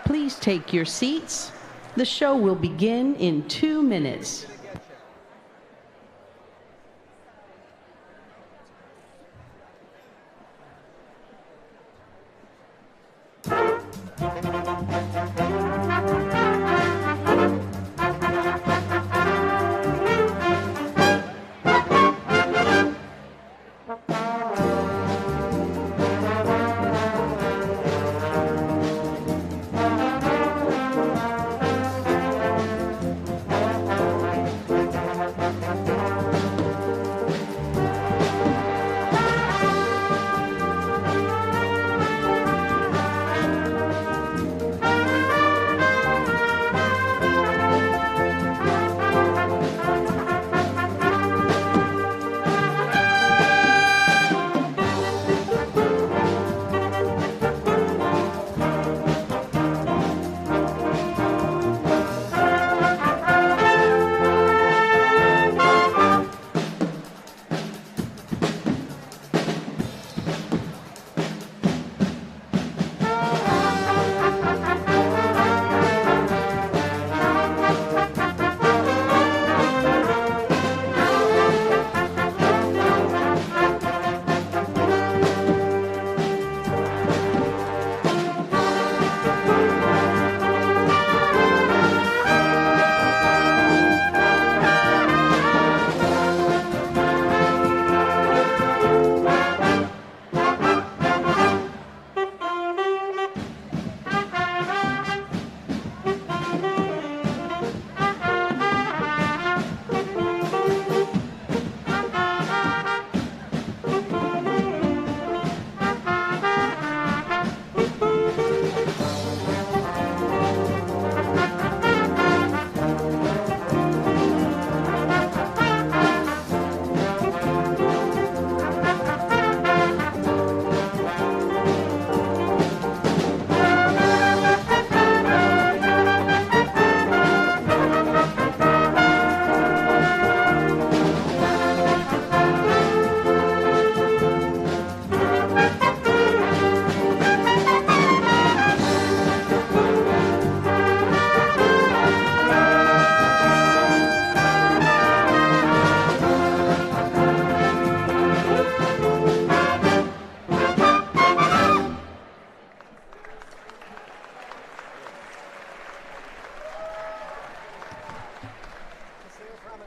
Please take your seats. The show will begin in 2 minutes.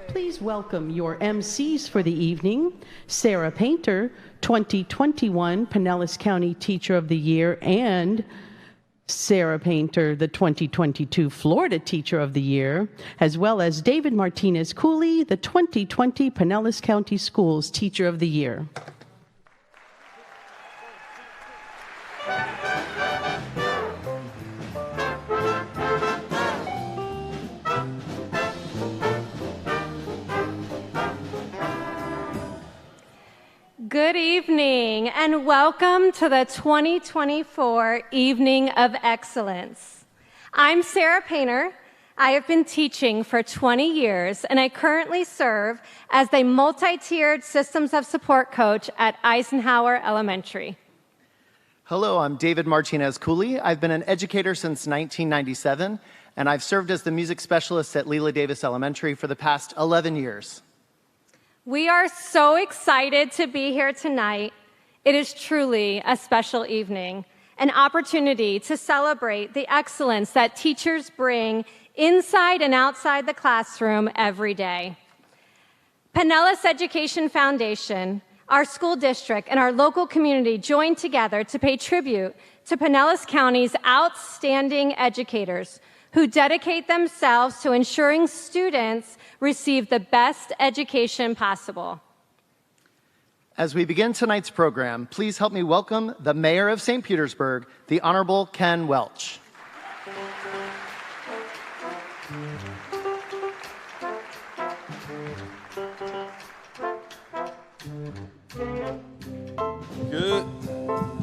Please welcome your MCs for the evening, Sarah Painter, 2021 Pinellas County Teacher of the Year, and Sarah Painter, the 2022 Florida Teacher of the Year, as well as David Martinez Cooley, the 2020 Pinellas County Schools Teacher of the Year. Good evening and welcome to the 2024 Evening of Excellence. I'm Sarah Painter. I have been teaching for 20 years and I currently serve as the multi-tiered Systems of Support coach at Eisenhower Elementary. Hello, I'm David Martinez Cooley. I've been an educator since 1997 and I've served as the music specialist at Leela Davis Elementary for the past 11 years. We are so excited to be here tonight. It is truly a special evening, an opportunity to celebrate the excellence that teachers bring inside and outside the classroom every day. Pinellas Education Foundation, our school district, and our local community joined together to pay tribute to Pinellas County's outstanding educators who dedicate themselves to ensuring students receive the best education possible. As we begin tonight's program, please help me welcome the Mayor of St. Petersburg, the Honorable Ken Welch.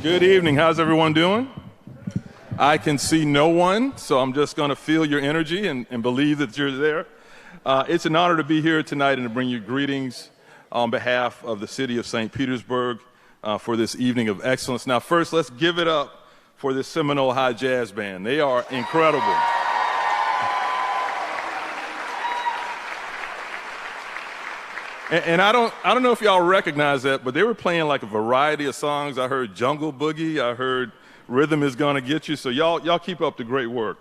Good evening. How's everyone doing? I can see no one, so I'm just going to feel your energy and believe that you're there. It's an honor to be here tonight and to bring you greetings on behalf of the city of St. Petersburg for this evening of excellence. Now, first, let's give it up for this Seminole High Jazz Band. They are incredible. And I don't know if y'all recognize that, but they were playing like a variety of songs. I heard Jungle Boogie, I heard Rhythm Is Gonna Get You, so y'all keep up the great work.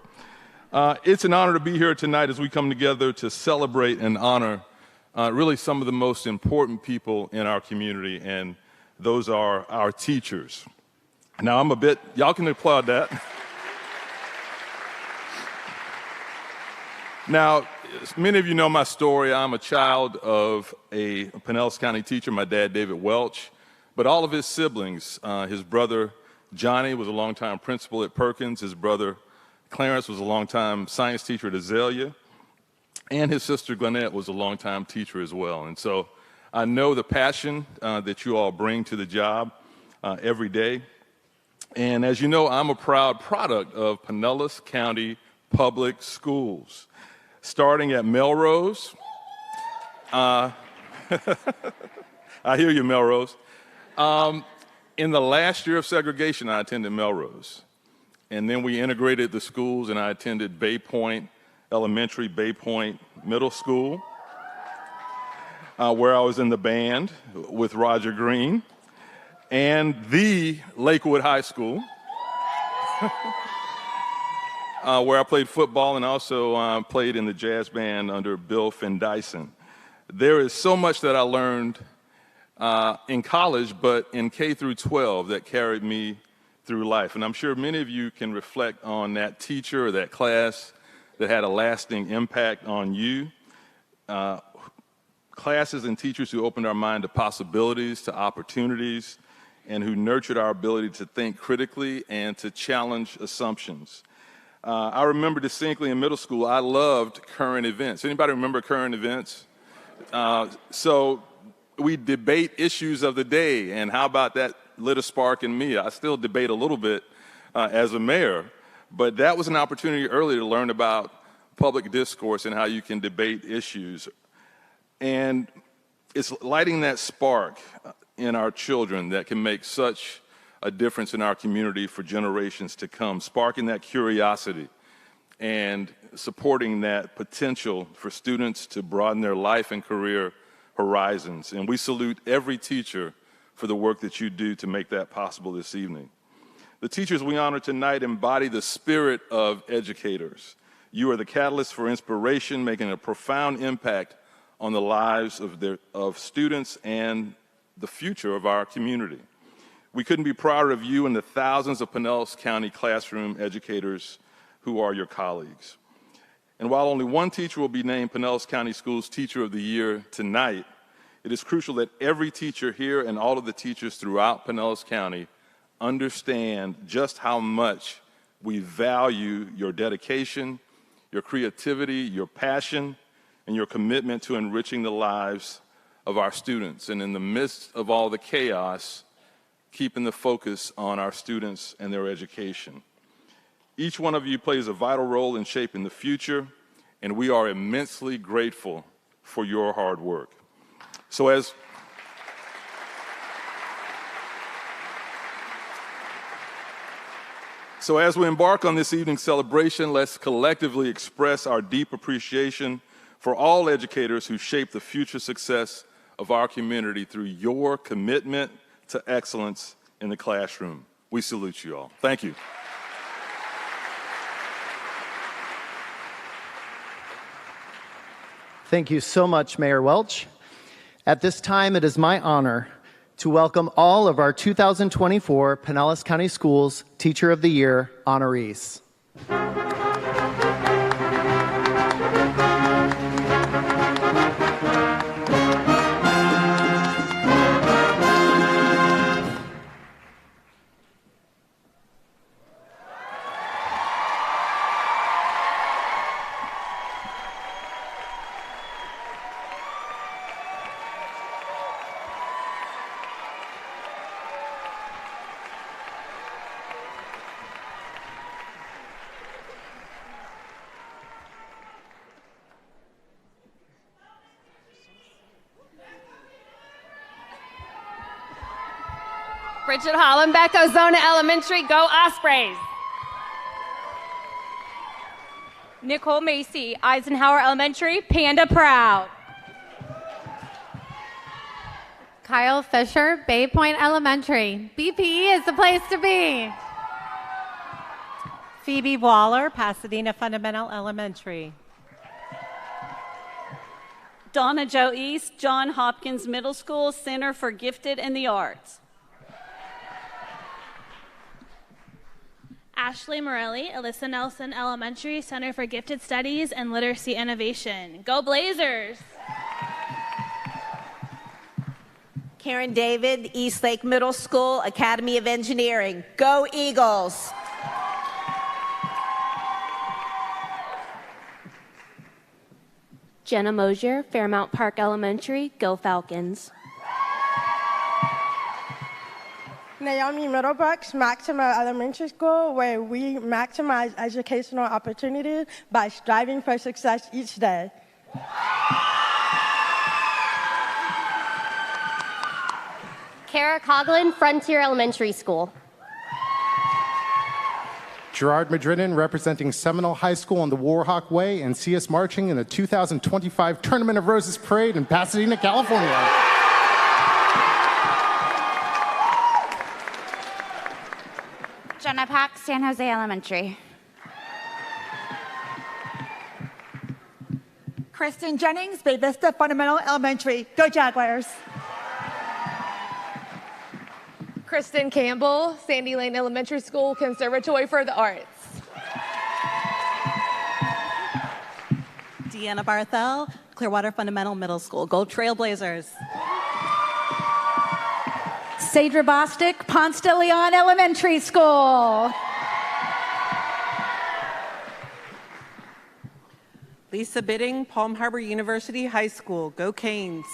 It's an honor to be here tonight as we come together to celebrate and honor really some of the most important people in our community, and those are our teachers. Now y'all can applaud that. Now, many of you know my story. I'm a child of a Pinellas County teacher, my dad, David Welch, but all of his siblings, his brother, Johnny, was a longtime principal at Perkins. His brother, Clarence, was a longtime science teacher at Azalea, and his sister, Gwinnett, was a longtime teacher as well. And so I know the passion that you all bring to the job every day. And as you know, I'm a proud product of Pinellas County Public Schools. Starting at Melrose. I hear you, Melrose. In the last year of segregation, I attended Melrose. And then we integrated the schools, and I attended Bay Point Elementary, Bay Point Middle School, where I was in the band with Roger Green, and the Lakewood High School, where I played football and also played in the jazz band under Bill Findyson. There is so much that I learned in college, but in K through 12 that carried me through life. And I'm sure many of you can reflect on that teacher or that class that had a lasting impact on you. Classes and teachers who opened our mind to possibilities, to opportunities, and who nurtured our ability to think critically and to challenge assumptions. I remember distinctly in middle school, I loved current events. Anybody remember current events? So we debate issues of the day, and how about that lit a spark in me? I still debate a little bit as a mayor, but that was an opportunity early to learn about public discourse and how you can debate issues. And it's lighting that spark in our children that can make such a difference in our community for generations to come, sparking that curiosity and supporting that potential for students to broaden their life and career horizons. And we salute every teacher for the work that you do to make that possible this evening. The teachers we honor tonight embody the spirit of educators. You are the catalyst for inspiration, making a profound impact on the lives of students and the future of our community. We couldn't be prouder of you and the thousands of Pinellas County classroom educators who are your colleagues. And while only one teacher will be named Pinellas County Schools Teacher of the Year tonight, it is crucial that every teacher here and all of the teachers throughout Pinellas County understand just how much we value your dedication, your creativity, your passion, and your commitment to enriching the lives of our students. And in the midst of all the chaos, keeping the focus on our students and their education. Each one of you plays a vital role in shaping the future, and we are immensely grateful for your hard work. So as we embark on this evening's celebration, let's collectively express our deep appreciation for all educators who shape the future success of our community through your commitment to excellence in the classroom. We salute you all. Thank you. Thank you so much, Mayor Welch. At this time, it is my honor to welcome all of our 2024 Pinellas County Schools Teacher of the Year honorees. Bridget Hollenbeck, Ozona Elementary, go Ospreys. Nicole Macy, Eisenhower Elementary, Panda Proud. Kyle Fisher, Bay Point Elementary. BPE is the place to be. Phoebe Waller, Pasadena Fundamental Elementary. Donna Jo East, John Hopkins Middle School, Center for Gifted in the Arts. Ashley Morelli, Alyssa Nelson Elementary, Center for Gifted Studies and Literacy Innovation. Go Blazers! Karen David, Eastlake Middle School, Academy of Engineering. Go Eagles! Jenna Mosier, Fairmount Park Elementary, go Falcons. Naomi Middlebrooks, Maximo Elementary School, where we maximize educational opportunities by striving for success each day. Kara Coughlin, Frontier Elementary School. Gerard Madrinan, representing Seminole High School on the Warhawk Way, and see us marching in the 2025 Tournament of Roses Parade in Pasadena, California. Jenna Pack, San Jose Elementary. Kristen Jennings, Bay Vista Fundamental Elementary. Go Jaguars! Kristen Campbell, Sandy Lane Elementary School, Conservatory for the Arts. Deanna Barthel, Clearwater Fundamental Middle School. Go Trailblazers. Sadra Bostic, Ponce de Leon Elementary School. Lisa Bidding, Palm Harbor University High School. Go Canes.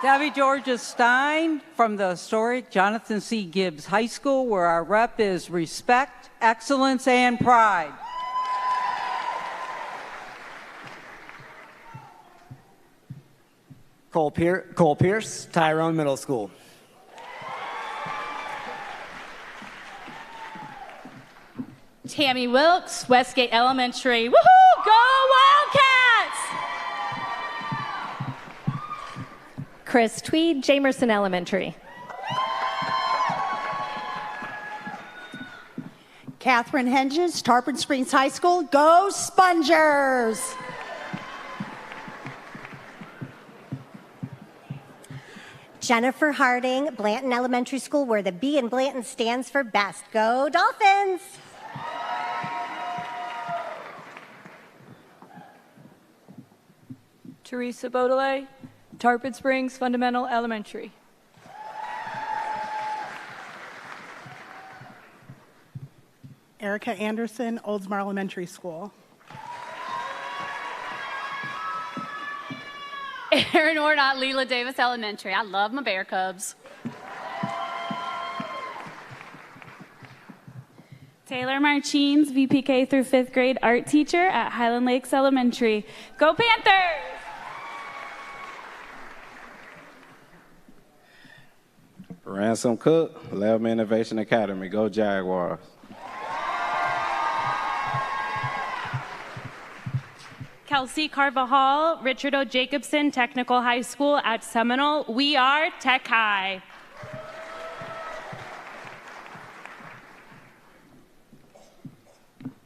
Debbie Georgia Stein from the historic Jonathan C. Gibbs High School, where our rep is respect, excellence, and pride. Cole Pierce, Tyrone Middle School. Tammy Wilkes, Westgate Elementary. Woohoo! Go Wildcats! Chris Tweed, Jamerson Elementary. Catherine Henges, Tarpon Springs High School. Go Spongers! Jennifer Harding, Blanton Elementary School, where the B in Blanton stands for best. Go Dolphins! Teresa Beaudelet, Tarpon Springs Fundamental Elementary. Erica Anderson, Oldsmar Elementary School. Erin Ornott, Leela Davis Elementary. I love my Bear Cubs. Taylor Martins, VPK through 5th grade art teacher at Highland Lakes Elementary. Go Panthers! Ransom Cook, Lab Innovation Academy. Go Jaguars. Kelsey Carvajal, Richard O. Jacobson Technical High School at Seminole. We are Tech High.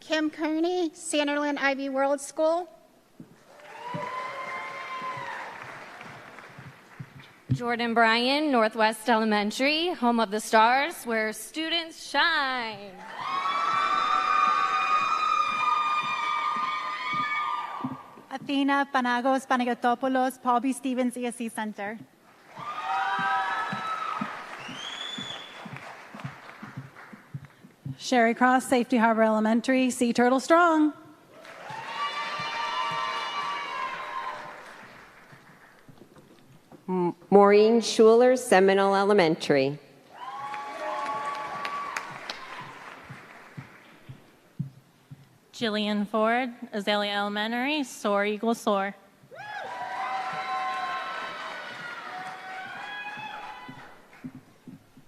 Kim Kearney, Sanderland Ivy World School. Jordan Bryan, Northwest Elementary, home of the stars, where students shine. Athena Panagos Panagotopoulos, Paul B. Stevens ESC Center. Sherry Cross, Safety Harbor Elementary, Sea Turtle Strong. Maureen Schuler, Seminole Elementary. Jillian Ford, Azalea Elementary, Soar Eagle Soar.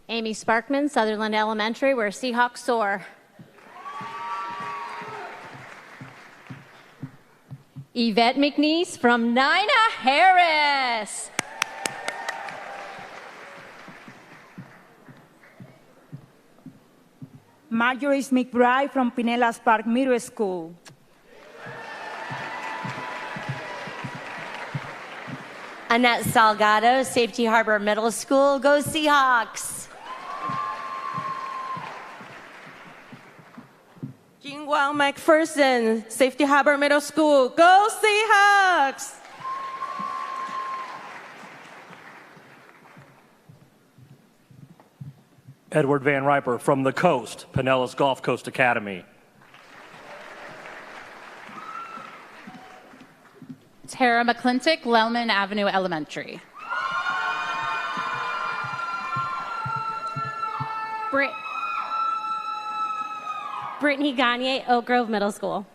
Amy Sparkman, Sutherland Elementary, where Seahawks soar. Yvette McNeese from Nina Harris. Marjorie McBride from Pinellas Park Middle School. Annette Salgado, Safety Harbor Middle School. Go Seahawks! Kingwell McPherson, Safety Harbor Middle School. Go Seahawks! Edward Van Riper from the Coast, Pinellas Gulf Coast Academy. Tara McClintock, Lellman Avenue Elementary. Brittany Gagne, Oak Grove Middle School.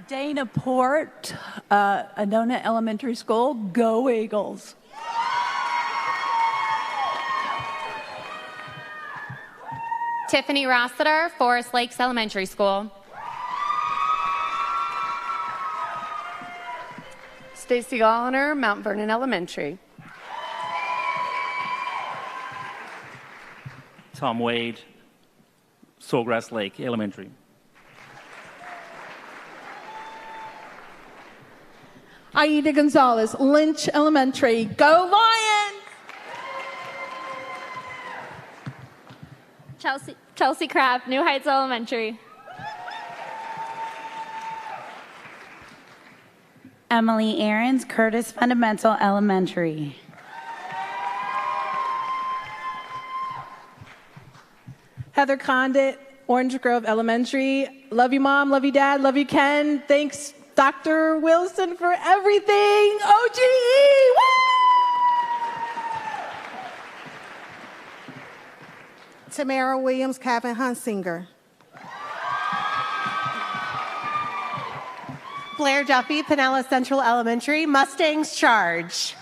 Dana Port, Adona Elementary School. Go Eagles! Tiffany Rossiter, Forest Lakes Elementary School. Stacy Galliner, Mount Vernon Elementary. Tom Wade, Sawgrass Lake Elementary. Aida Gonzalez, Lynch Elementary. Go Lions! Chelsea Crabb, New Heights Elementary. Emily Ahrens, Curtis Fundamental Elementary. Heather Condit, Orange Grove Elementary. Love you, Mom. Love you, Dad. Love you, Ken. Thanks, Dr. Wilson, for everything. OGE! Woo! Tamara Williams, Calvin Hunsinger. Blair Duffy, Pinellas Central Elementary. Mustangs charge.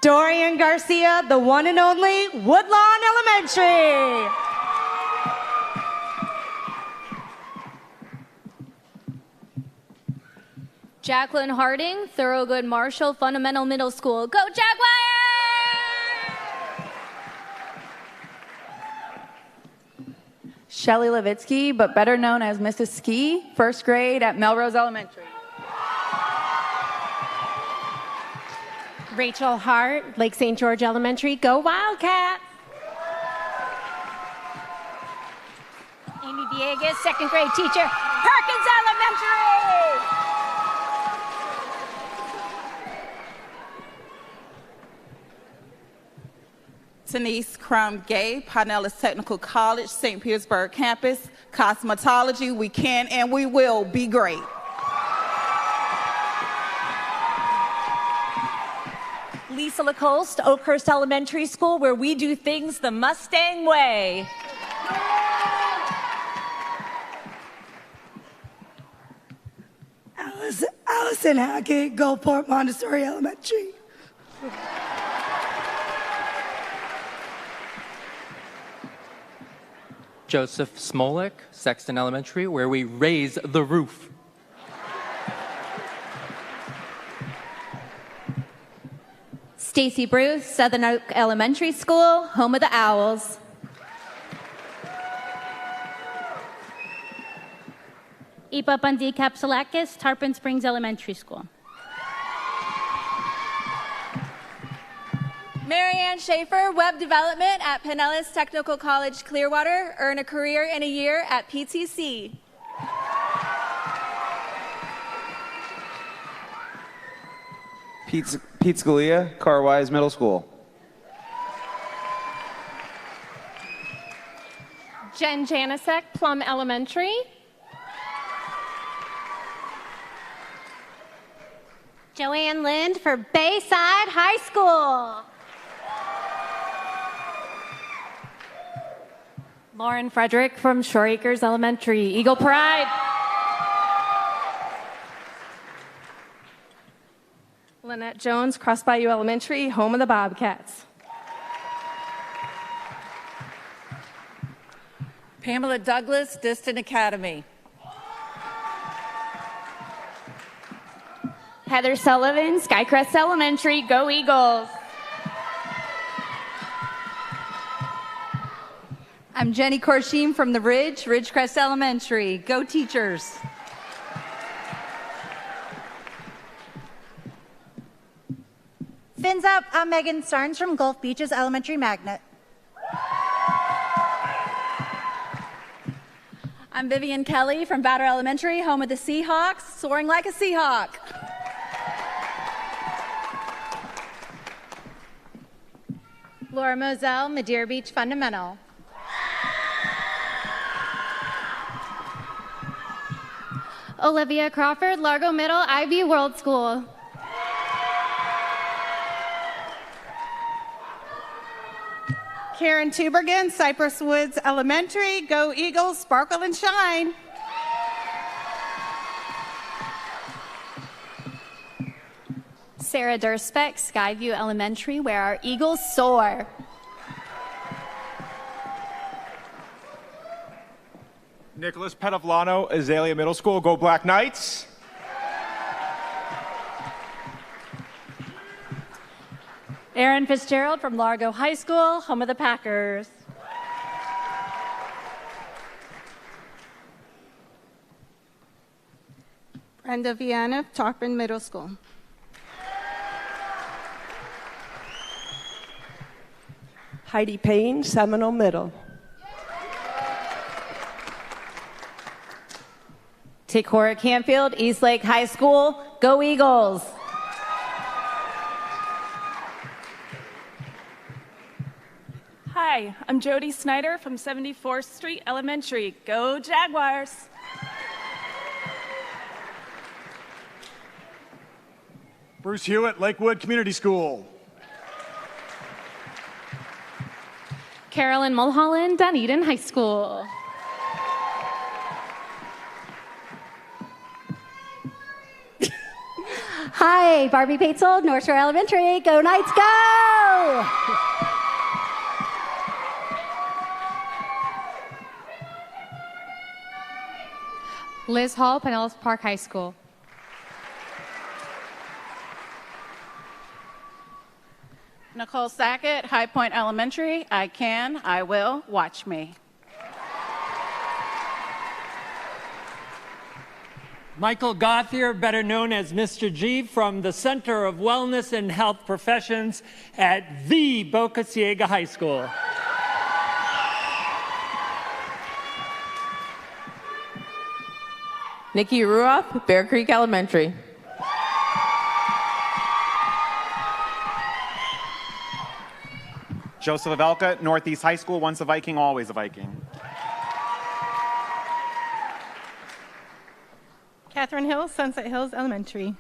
Dorian Garcia, the one and only Woodlawn Elementary. Jacqueline Harding, Thorogood Marshall Fundamental Middle School. Go Jaguars! Shelly Levitsky, but better known as Mrs. Ski, first grade at Melrose Elementary. Rachel Hart, Lake St. George Elementary. Go Wildcats! Amy Villegas, second grade teacher, Perkins Elementary. Denise Crum-Gay, Pinellas Technical College, St. Petersburg campus. Cosmetology, we can and we will be great. Lisa Lacoste, Oakhurst Elementary School, where we do things the Mustang way. Allison Hackett, Gulfport Montessori Elementary. Joseph Smolik, Sexton Elementary, where we raise the roof. Stacy Bruce, Southern Oak Elementary School, home of the Owls. Ipa Pandi Kapsalakis, Tarpon Springs Elementary School. Marianne Schaefer, Web Development at Pinellas Technical College, Clearwater. Earn a career in a year at PTC. Pete Scalia, Carwise Middle School. Jen Janisek, Plum Elementary. Joanne Lind for Bayside High School. Lauren Frederick from Shore Acres Elementary, Eagle Pride. Lynette Jones, Cross Bayou Elementary, home of the Bobcats. Pamela Douglas, Distant Academy. Heather Sullivan, Skycrest Elementary, go Eagles. I'm Jenny Korshim from The Ridge, Ridgecrest Elementary, go Teachers. Fins up, I'm Megan Starnes from Gulf Beaches Elementary Magnet. I'm Vivian Kelly from Batter Elementary, home of the Seahawks, soaring like a Seahawk. Laura Moselle, Madeira Beach Fundamental. Olivia Crawford, Largo Middle, IB World School. Karen Tubergen, Cypress Woods Elementary, go Eagles, sparkle and shine. Sarah Dursbeck, Skyview Elementary, where our Eagles soar. Nicholas Petavlano, Azalea Middle School, go Black Knights. Aaron Fitzgerald from Largo High School, home of the Packers. Brenda Viana, Tarpon Middle School. Heidi Payne, Seminole Middle. Takora Canfield, Eastlake High School, go Eagles. Hi, I'm Jody Snyder from 74th Street Elementary, go Jaguars. Bruce Hewitt, Lakewood Community School. Carolyn Mulholland, Dunedin High School. Hi, Barbie Paetzel, North Shore Elementary, go Knights, go! Liz Hall, Pinellas Park High School. Nicole Sackett, High Point Elementary, I can, I will, watch me. Michael Gothier, better known as Mr. G, from the Center of Wellness and Health Professions at the Boca Ciega High School. Nikki Ruoff, Bear Creek Elementary. Joseph Avelka, Northeast High School, once a Viking, always a Viking. Catherine Hill, Sunset Hills Elementary.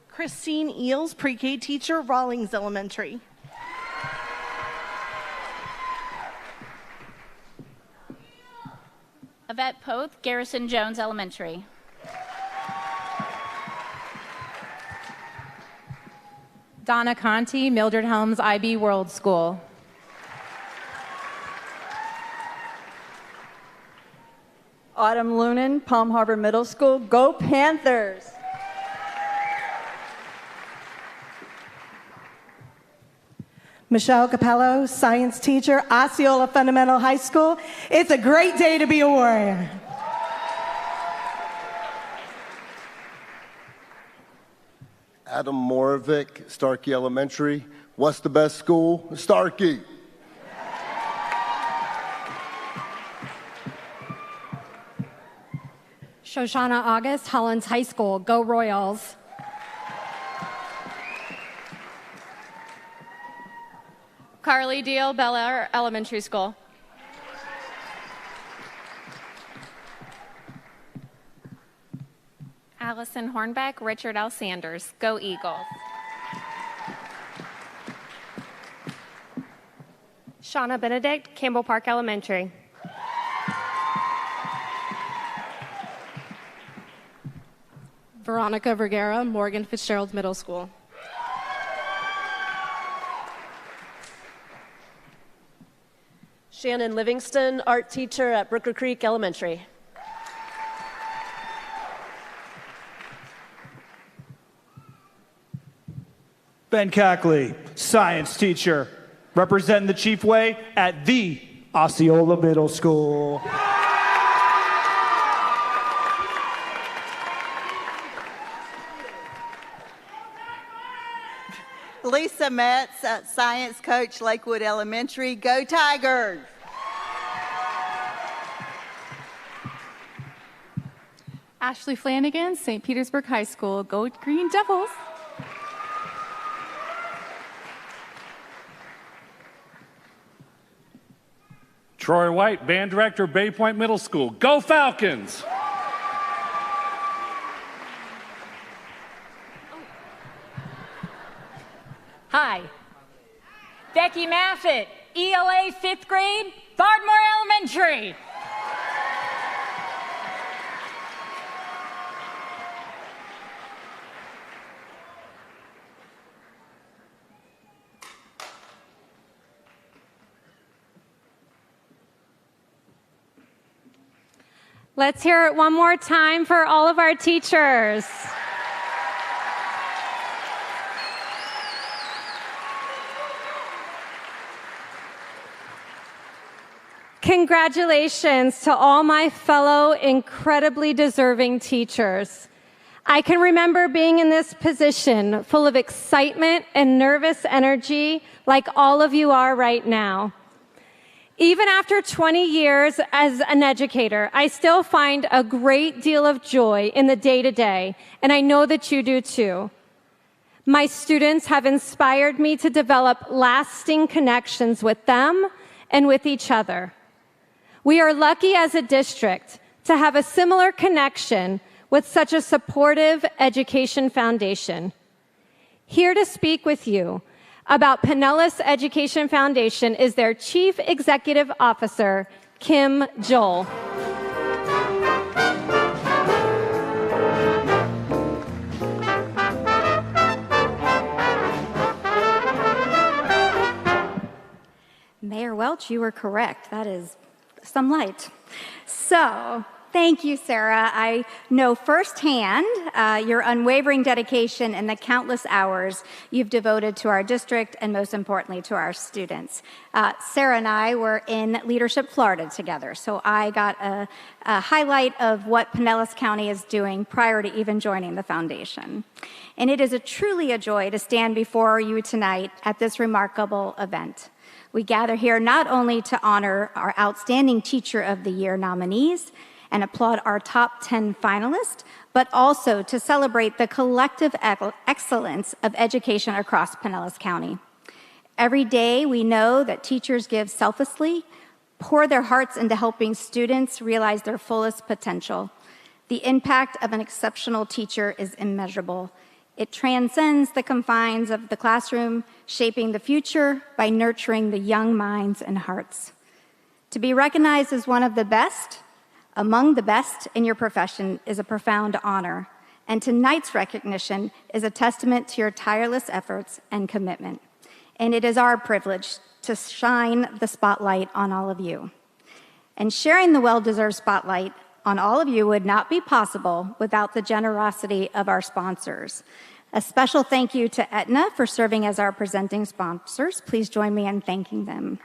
Christine Eels, pre-K teacher, Rawlings Elementary. Yvette Poth, Garrison Jones Elementary. Donna Conti, Mildred Helms, IB World School. Autumn Lunan, Palm Harbor Middle School, go Panthers! Michelle Capello, science teacher, Osceola Fundamental High School. It's a great day to be a warrior. Adam Moravik, Starkey Elementary. What's the best school? Starkey. Shoshana August, Hollins High School, go Royals. Carly Deal, Bel Air Elementary School. Allison Hornbeck, Richard L. Sanders, go Eagles. Shauna Benedict, Campbell Park Elementary. Veronica Vergara, Morgan Fitzgerald Middle School. Shannon Livingston, art teacher at Brooker Creek Elementary. Ben Cackley, science teacher, representing the Chief Way at the Osceola Middle School. Lisa Metz, science coach, Lakewood Elementary. Go Tigers! Ashley Flanagan, St. Petersburg High School. Go Green Devils! Troy White, band director, Bay Point Middle School. Go Falcons! Hi. Becky Maffett, ELA 5th grade, Bardmore Elementary. Let's hear it one more time for all of our teachers. Congratulations to all my fellow incredibly deserving teachers. I can remember being in this position full of excitement and nervous energy like all of you are right now. Even after 20 years as an educator, I still find a great deal of joy in the day-to-day, and I know that you do too. My students have inspired me to develop lasting connections with them and with each other. We are lucky as a district to have a similar connection with such a supportive education foundation. Here to speak with you about Pinellas Education Foundation is their Chief Executive Officer, Kim Joel. Mayor Welch, you were correct. That is some light. So, thank you, Sarah. I know firsthand your unwavering dedication and the countless hours you've devoted to our district and, most importantly, to our students. Sarah and I were in Leadership Florida together, so I got a highlight of what Pinellas County is doing prior to even joining the foundation. And it is truly a joy to stand before you tonight at this remarkable event. We gather here not only to honor our Outstanding Teacher of the Year nominees and applaud our top 10 finalists, but also to celebrate the collective excellence of education across Pinellas County. Every day, we know that teachers give selflessly, pour their hearts into helping students realize their fullest potential. The impact of an exceptional teacher is immeasurable. It transcends the confines of the classroom, shaping the future by nurturing the young minds and hearts. To be recognized as one of the best, among the best in your profession is a profound honor, and tonight's recognition is a testament to your tireless efforts and commitment. And it is our privilege to shine the spotlight on all of you. And sharing the well-deserved spotlight on all of you would not be possible without the generosity of our sponsors. A special thank you to Aetna for serving as our presenting sponsors. Please join me in thanking them.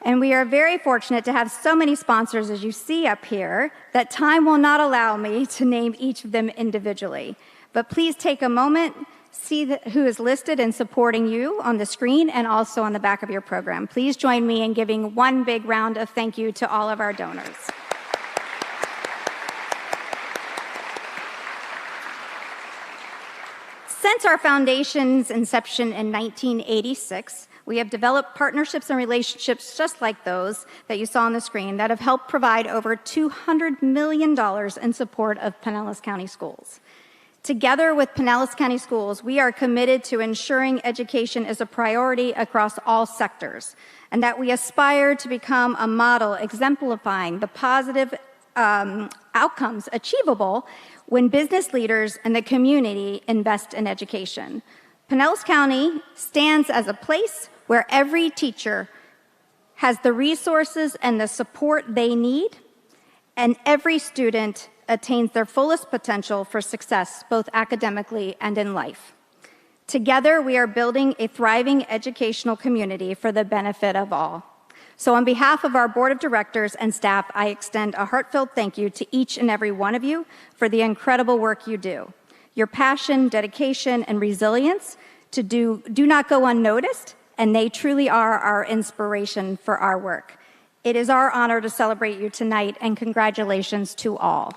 And we are very fortunate to have so many sponsors, as you see up here, that time will not allow me to name each of them individually. But please take a moment, see who is listed and supporting you on the screen and also on the back of your program. Please join me in giving one big round of thank you to all of our donors. Since our foundation's inception in 1986, we have developed partnerships and relationships just like those that you saw on the screen that have helped provide over $200 million in support of Pinellas County schools. Together with Pinellas County Schools, we are committed to ensuring education is a priority across all sectors, and that we aspire to become a model exemplifying the positive outcomes achievable when business leaders and the community invest in education. Pinellas County stands as a place where every teacher has the resources and the support they need, and every student attains their fullest potential for success, both academically and in life. Together, we are building a thriving educational community for the benefit of all. So on behalf of our board of directors and staff, I extend a heartfelt thank you to each and every one of you for the incredible work you do. Your passion, dedication, and resilience do not go unnoticed, and they truly are our inspiration for our work. It is our honor to celebrate you tonight, and congratulations to all.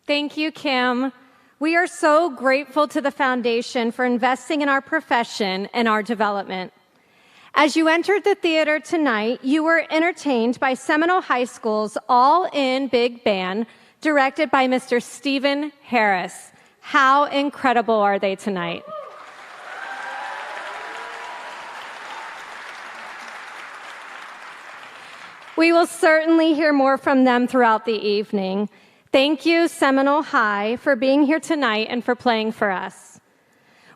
Thank you, Kim. We are so grateful to the Foundation for investing in our profession and our development. As you entered the theater tonight, you were entertained by Seminole High School's All-In Big Band, directed by Mr. Stephen Harris. How incredible are they tonight? We will certainly hear more from them throughout the evening. Thank you, Seminole High, for being here tonight and for playing for us.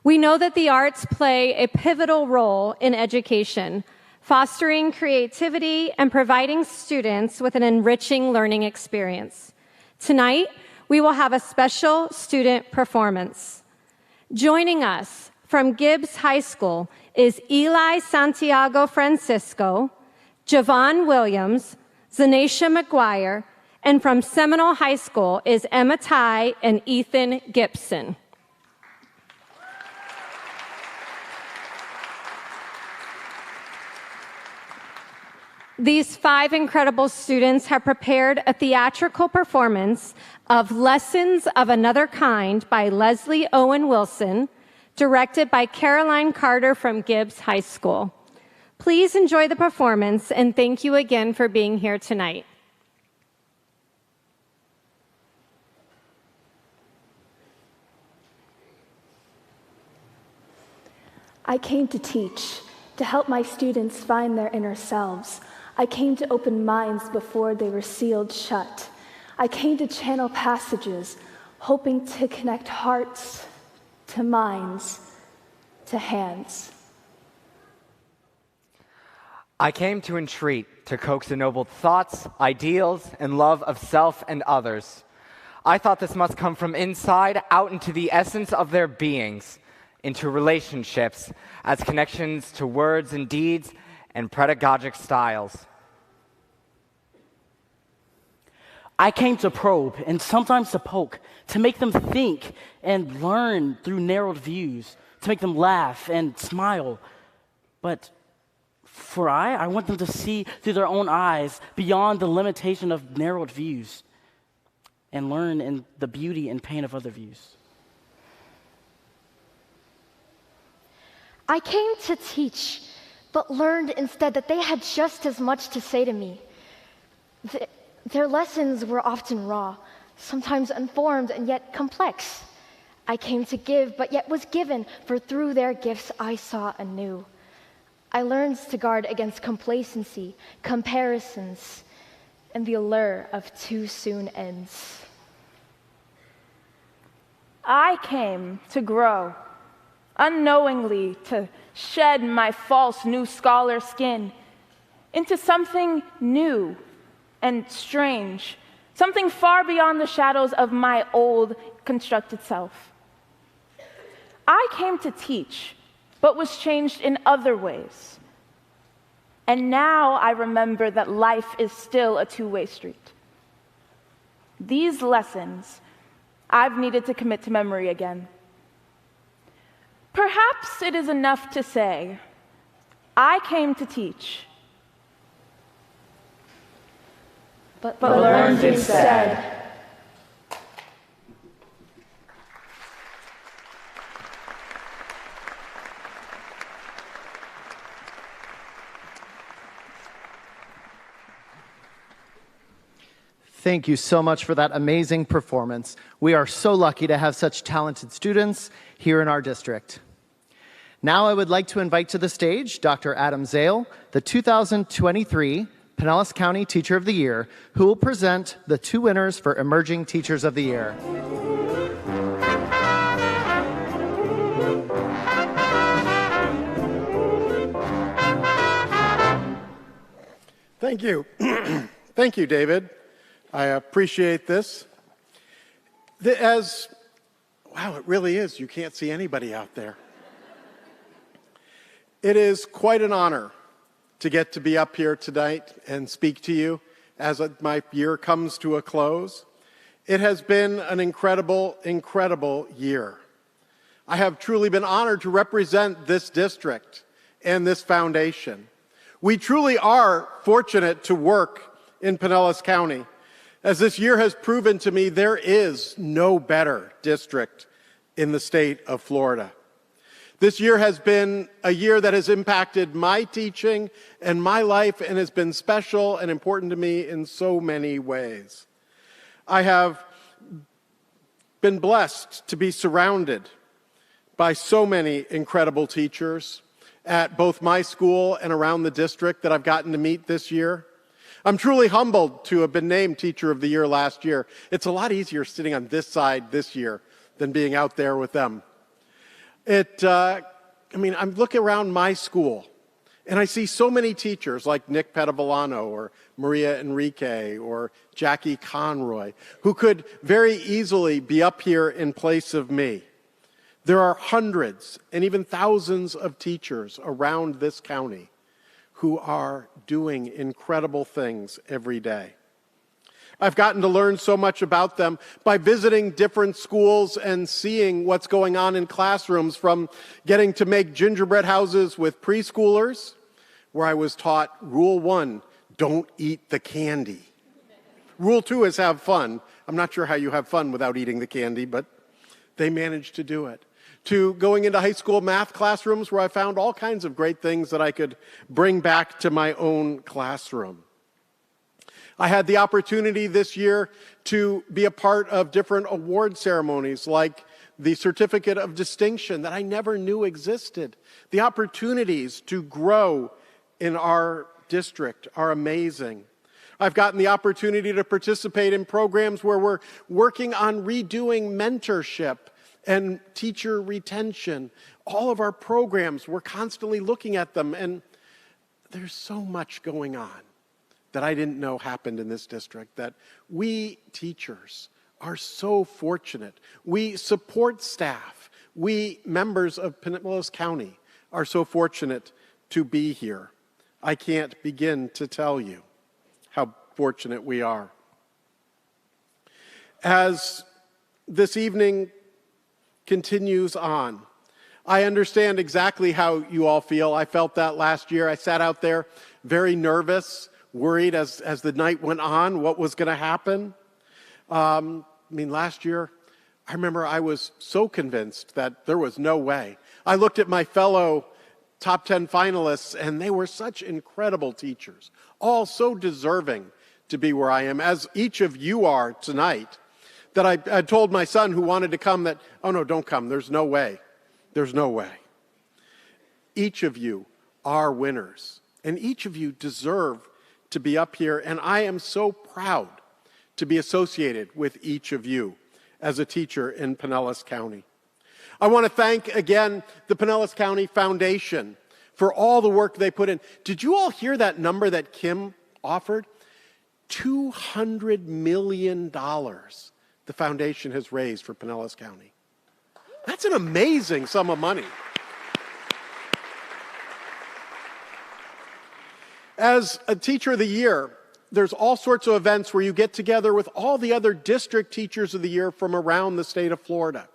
We know that the arts play a pivotal role in education, fostering creativity and providing students with an enriching learning experience. Tonight, we will have a special student performance. Joining us from Gibbs High School is Eli Santiago Francisco, Javon Williams, Zanisha McGuire, and from Seminole High School is Emma Ty and Ethan Gibson. These 5 incredible students have prepared a theatrical performance of Lessons of Another Kind by Leslie Owen Wilson, directed by Caroline Carter from Gibbs High School. Please enjoy the performance, and thank you again for being here tonight. I came to teach, to help my students find their inner selves. I came to open minds before they were sealed shut. I came to channel passages, hoping to connect hearts to minds to hands. I came to entreat, to coax ennobled thoughts, ideals, and love of self and others. I thought this must come from inside out into the essence of their beings, into relationships as connections to words and deeds and pedagogic styles. I came to probe and sometimes to poke, to make them think and learn through narrowed views, to make them laugh and smile. But I want them to see through their own eyes beyond the limitation of narrowed views and learn in the beauty and pain of other views. I came to teach, but learned instead that they had just as much to say to me. Their lessons were often raw, sometimes unformed and yet complex. I came to give, but yet was given, for through their gifts I saw anew. I learned to guard against complacency, comparisons, and the allure of too soon ends. I came to grow, unknowingly to shed my false new scholar skin into something new and strange, something far beyond the shadows of my old constructed self. I came to teach, but was changed in other ways. And now I remember that life is still a two-way street. These lessons I've needed to commit to memory again. Perhaps it is enough to say, I came to teach, but learned instead. Thank you so much for that amazing performance. We are so lucky to have such talented students here in our district. Now I would like to invite to the stage Dr. Adam Zale, the 2023 Pinellas County Teacher of the Year, who will present the 2 winners for Emerging Teachers of the Year. Thank you. Thank you, David. I appreciate this. Wow, it really is. You can't see anybody out there. It is quite an honor to get to be up here tonight and speak to you as my year comes to a close. It has been an incredible, incredible year. I have truly been honored to represent this district and this foundation. We truly are fortunate to work in Pinellas County. As this year has proven to me, there is no better district in the state of Florida. This year has been a year that has impacted my teaching and my life and has been special and important to me in so many ways. I have been blessed to be surrounded by so many incredible teachers at both my school and around the district that I've gotten to meet this year. I'm truly humbled to have been named Teacher of the Year last year. It's a lot easier sitting on this side this year than being out there with them. I'm looking around my school and I see so many teachers like Nick Padavallano or Maria Enrique or Jackie Conroy who could very easily be up here in place of me. There are hundreds and even thousands of teachers around this county who are doing incredible things every day. I've gotten to learn so much about them by visiting different schools and seeing what's going on in classrooms, from getting to make gingerbread houses with preschoolers, where I was taught Rule 1, don't eat the candy. Rule 2 is have fun. I'm not sure how you have fun without eating the candy, but they managed to do it. To going into high school math classrooms where I found all kinds of great things that I could bring back to my own classroom. I had the opportunity this year to be a part of different award ceremonies like the Certificate of Distinction that I never knew existed. The opportunities to grow in our district are amazing. I've gotten the opportunity to participate in programs where we're working on redoing mentorship and teacher retention. All of our programs, we're constantly looking at them, and there's so much going on that I didn't know happened in this district, that we teachers are so fortunate. We support staff. We members of Pinellas County are so fortunate to be here. I can't begin to tell you how fortunate we are. As this evening continues on, I understand exactly how you all feel. I felt that last year. I sat out there very nervous, worried as the night went on what was going to happen. Last year, I remember I was so convinced that there was no way. I looked at my fellow top 10 finalists, and they were such incredible teachers, all so deserving to be where I am, as each of you are tonight. That I told my son who wanted to come that, oh no, don't come, there's no way. There's no way. Each of you are winners, and each of you deserve to be up here, and I am so proud to be associated with each of you as a teacher in Pinellas County. I want to thank again the Pinellas County Foundation for all the work they put in. Did you all hear that number that Kim offered? $200 million. The foundation has raised for Pinellas County. That's an amazing sum of money. As a Teacher of the Year, there's all sorts of events where you get together with all the other district teachers of the year from around the state of Florida.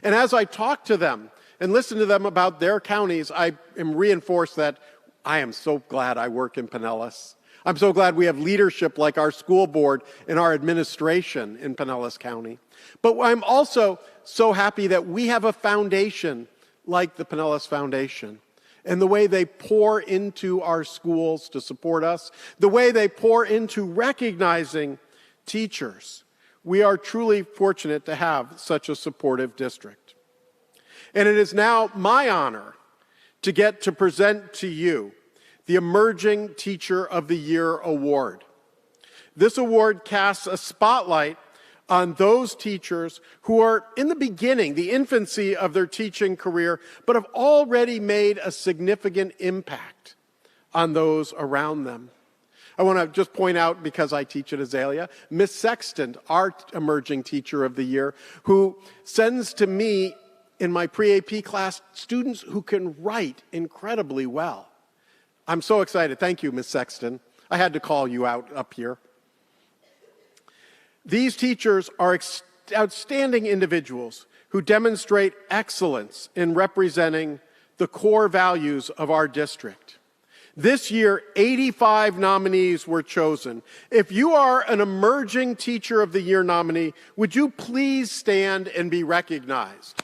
And as I talk to them and listen to them about their counties, I am reinforced that I am so glad I work in Pinellas. I'm so glad we have leadership like our school board and our administration in Pinellas County. But I'm also so happy that we have a foundation like the Pinellas Foundation, and the way they pour into our schools to support us, the way they pour into recognizing teachers. We are truly fortunate to have such a supportive district. And it is now my honor to get to present to you the Emerging Teacher of the Year Award. This award casts a spotlight on those teachers who are in the beginning, the infancy of their teaching career, but have already made a significant impact on those around them. I want to just point out, because I teach at Azalea, Miss Sexton, our Emerging Teacher of the Year, who sends to me in my pre-AP class students who can write incredibly well. I'm so excited. Thank you, Miss Sexton. I had to call you out up here. These teachers are outstanding individuals who demonstrate excellence in representing the core values of our district. This year, 85 nominees were chosen. If you are an Emerging Teacher of the Year nominee, would you please stand and be recognized?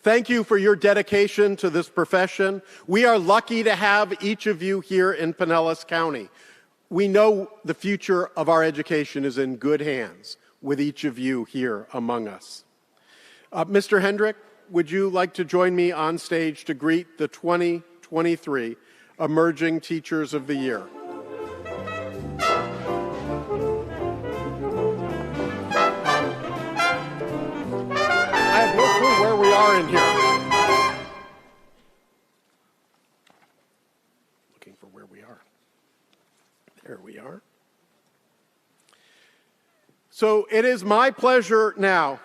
Thank you for your dedication to this profession. We are lucky to have each of you here in Pinellas County. We know the future of our education is in good hands with each of you here among us. Mr. Hendrick, would you like to join me on stage to greet the 2023 Emerging Teachers of the Year? I have no clue where we are in here. Looking for where we are. There we are. So it is my pleasure now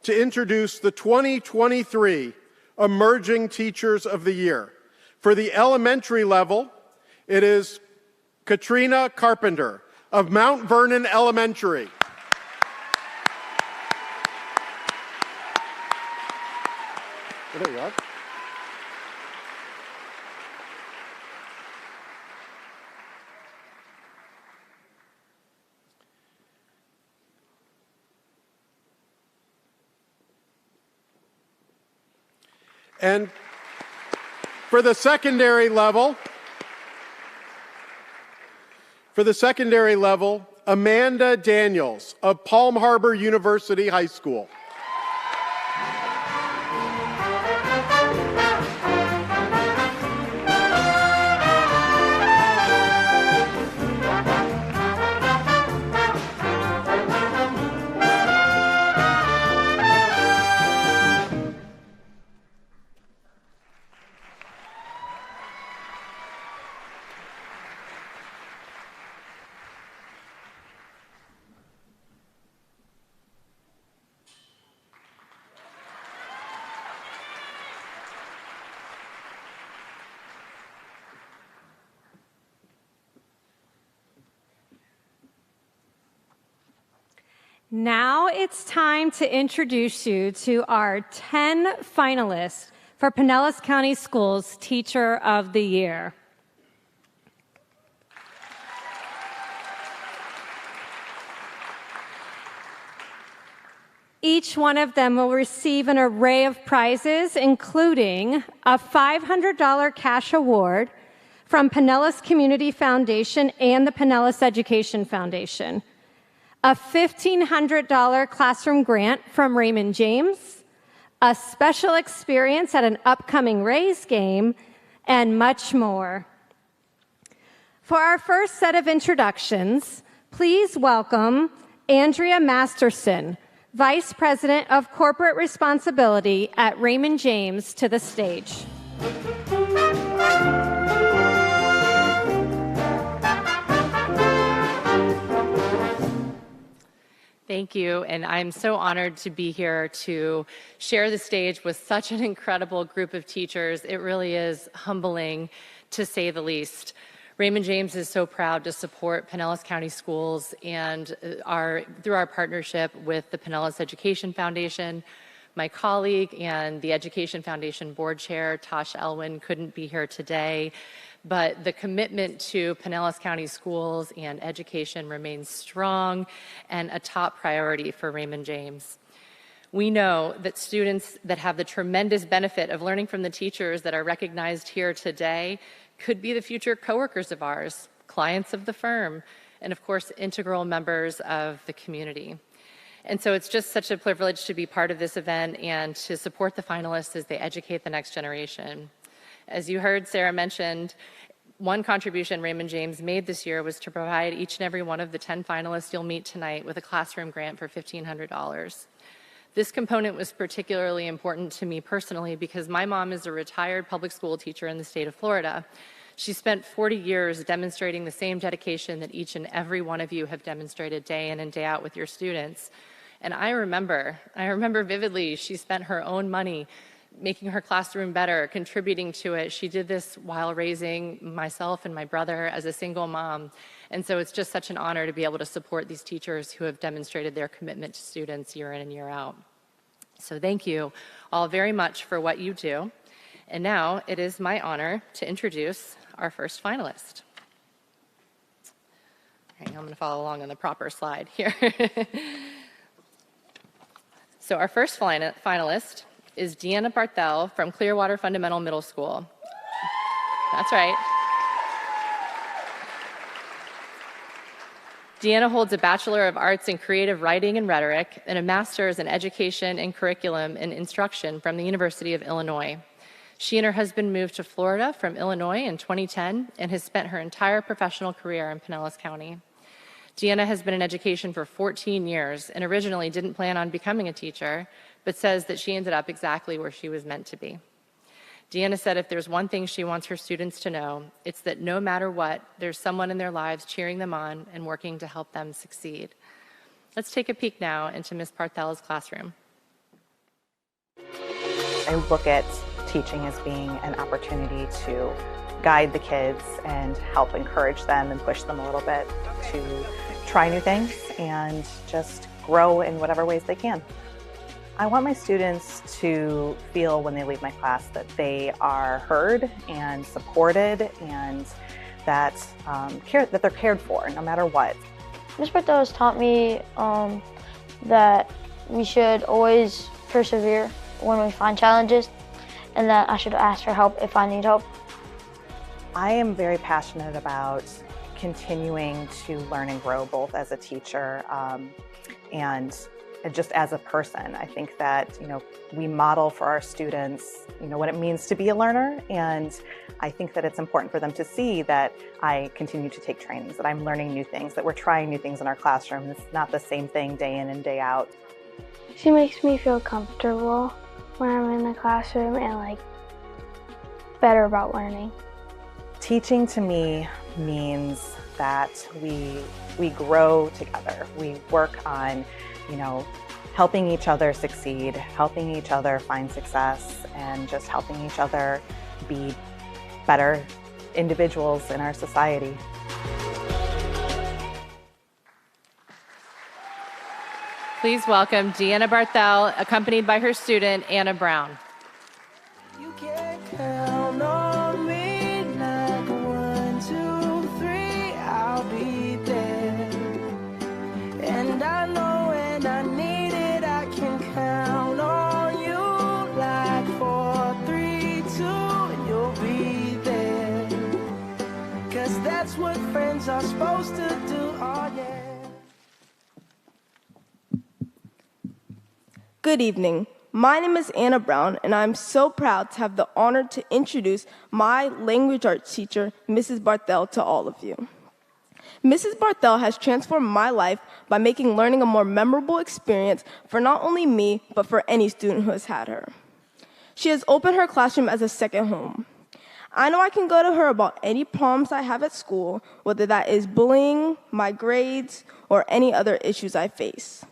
to introduce the 2023 Emerging Teachers of the Year. For the elementary level, it is Katrina Carpenter of Mount Vernon Elementary. There you are. And for the secondary level, Amanda Daniels of Palm Harbor University High School. Now it's time to introduce you to our 10 finalists for Pinellas County Schools Teacher of the Year. Each one of them will receive an array of prizes, including a $500 cash award from Pinellas Community Foundation and the Pinellas Education Foundation, a $1,500 classroom grant from Raymond James, a special experience at an upcoming Rays game, and much more. For our first set of introductions, please welcome Andrea Masterson, Vice President of Corporate Responsibility at Raymond James, to the stage. Thank you, and I'm so honored to be here to share the stage with such an incredible group of teachers. It really is humbling, to say the least. Raymond James is so proud to support Pinellas County Schools and through our partnership with the Pinellas Education Foundation, My colleague and the Education Foundation Board Chair, Tosh Elwin, couldn't be here today, but the commitment to Pinellas County schools and education remains strong and a top priority for Raymond James. We know that students that have the tremendous benefit of learning from the teachers that are recognized here today could be the future coworkers of ours, clients of the firm, and of course, integral members of the community. And so it's just such a privilege to be part of this event and to support the finalists as they educate the next generation. As you heard Sarah mentioned, one contribution Raymond James made this year was to provide each and every one of the 10 finalists you'll meet tonight with a classroom grant for $1,500. This component was particularly important to me personally because my mom is a retired public school teacher in the state of Florida. She spent 40 years demonstrating the same dedication that each and every one of you have demonstrated day in and day out with your students. And I remember vividly, she spent her own money making her classroom better, contributing to it. She did this while raising myself and my brother as a single mom. And so it's just such an honor to be able to support these teachers who have demonstrated their commitment to students year in and year out. So thank you all very much for what you do. And now it is my honor to introduce our first finalist. All right, I'm going to follow along on the proper slide here. So our first finalist is Deanna Barthel from Clearwater Fundamental Middle School. That's right. Deanna holds a Bachelor of Arts in Creative Writing and Rhetoric and a Master's in Education and Curriculum and Instruction from the University of Illinois. She and her husband moved to Florida from Illinois in 2010 and has spent her entire professional career in Pinellas County. Deanna has been in education for 14 years and originally didn't plan on becoming a teacher, but says that she ended up exactly where she was meant to be. Deanna said if there's one thing she wants her students to know, it's that no matter what, there's someone in their lives cheering them on and working to help them succeed. Let's take a peek now into Ms. Parthel's classroom. I look at teaching as being an opportunity to guide the kids and help encourage them and push them a little bit to try new things and just grow in whatever ways they can. I want my students to feel when they leave my class that they are heard and supported and that, that they're cared for no matter what. Ms. Barthel has taught me that we should always persevere when we find challenges and that I should ask for help if I need help. I am very passionate about continuing to learn and grow both as a teacher and just as a person. I think that, we model for our students, what it means to be a learner. And I think that it's important for them to see that I continue to take trainings, that I'm learning new things, that we're trying new things in our classroom. It's not the same thing day in and day out. She makes me feel comfortable when I'm in the classroom and better about learning. Teaching to me means that we grow together. We work on, helping each other succeed, helping each other find success, and just helping each other be better individuals in our society. Please welcome Deanna Barthel, accompanied by her student, Anna Brown. You can count on me like 1, 2, 3, I'll be there. And I know when I need it, I can count on you like 4, 3, 2, and you'll be there. 'Cause that's what friends are supposed to do, oh yeah. Good evening. My name is Anna Brown, and I'm so proud to have the honor to introduce my language arts teacher, Mrs. Barthel, to all of you. Mrs. Barthel has transformed my life by making learning a more memorable experience for not only me, but for any student who has had her. She has opened her classroom as a second home. I know I can go to her about any problems I have at school, whether that is bullying, my grades, or any other issues I face.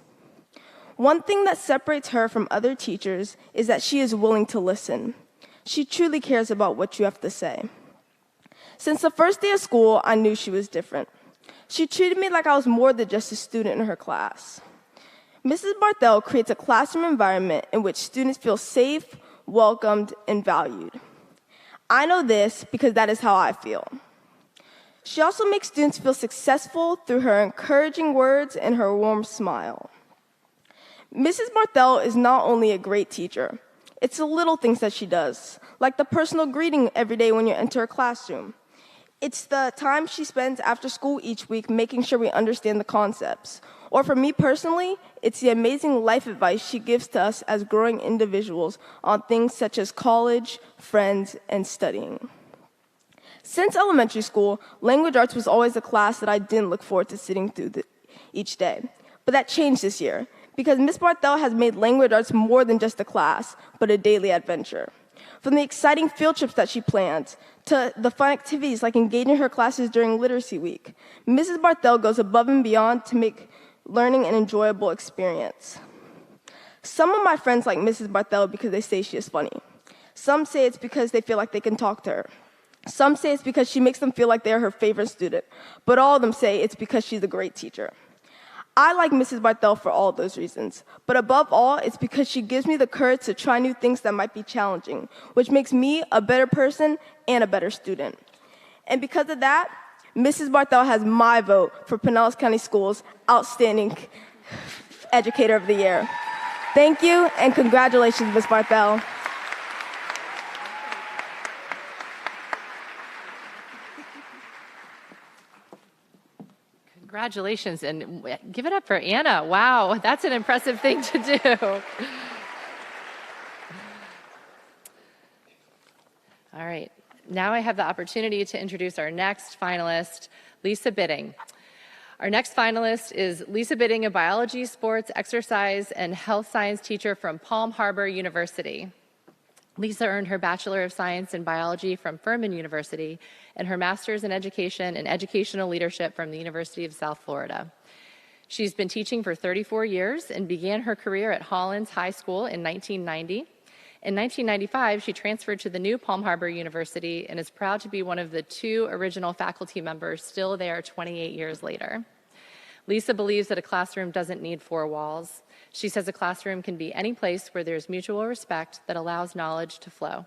One thing that separates her from other teachers is that she is willing to listen. She truly cares about what you have to say. Since the first day of school, I knew she was different. She treated me like I was more than just a student in her class. Mrs. Barthel creates a classroom environment in which students feel safe, welcomed, and valued. I know this because that is how I feel. She also makes students feel successful through her encouraging words and her warm smile. Mrs. Barthel is not only a great teacher, it's the little things that she does, like the personal greeting every day when you enter a classroom. It's the time she spends after school each week making sure we understand the concepts. Or for me personally, it's the amazing life advice she gives to us as growing individuals on things such as college, friends, and studying. Since elementary school, language arts was always a class that I didn't look forward to sitting through each day. But that changed this year, because Ms. Barthel has made language arts more than just a class, but a daily adventure. From the exciting field trips that she plans, to the fun activities like engaging her classes during Literacy Week, Mrs. Barthel goes above and beyond to make learning an enjoyable experience. Some of my friends like Mrs. Barthel because they say she is funny. Some say it's because they feel like they can talk to her. Some say it's because she makes them feel like they're her favorite student. But all of them say it's because she's a great teacher. I like Mrs. Barthel for all of those reasons, but above all, it's because she gives me the courage to try new things that might be challenging, which makes me a better person and a better student. And because of that, Mrs. Barthel has my vote for Pinellas County Schools Outstanding Educator of the Year. Thank you, and congratulations, Ms. Barthel. Congratulations, and give it up for Anna. Wow, that's an impressive thing to do. All right, now I have the opportunity to introduce our next finalist, Lisa Bidding. Our next finalist is Lisa Bidding, a biology, sports, exercise, and health science teacher from Palm Harbor University. Lisa earned her Bachelor of Science in Biology from Furman University and her Master's in Education and Educational Leadership from the University of South Florida. She's been teaching for 34 years and began her career at Hollins High School in 1990. In 1995, she transferred to the new Palm Harbor University and is proud to be one of the 2 original faculty members still there 28 years later. Lisa believes that a classroom doesn't need 4 walls. She says a classroom can be any place where there's mutual respect that allows knowledge to flow.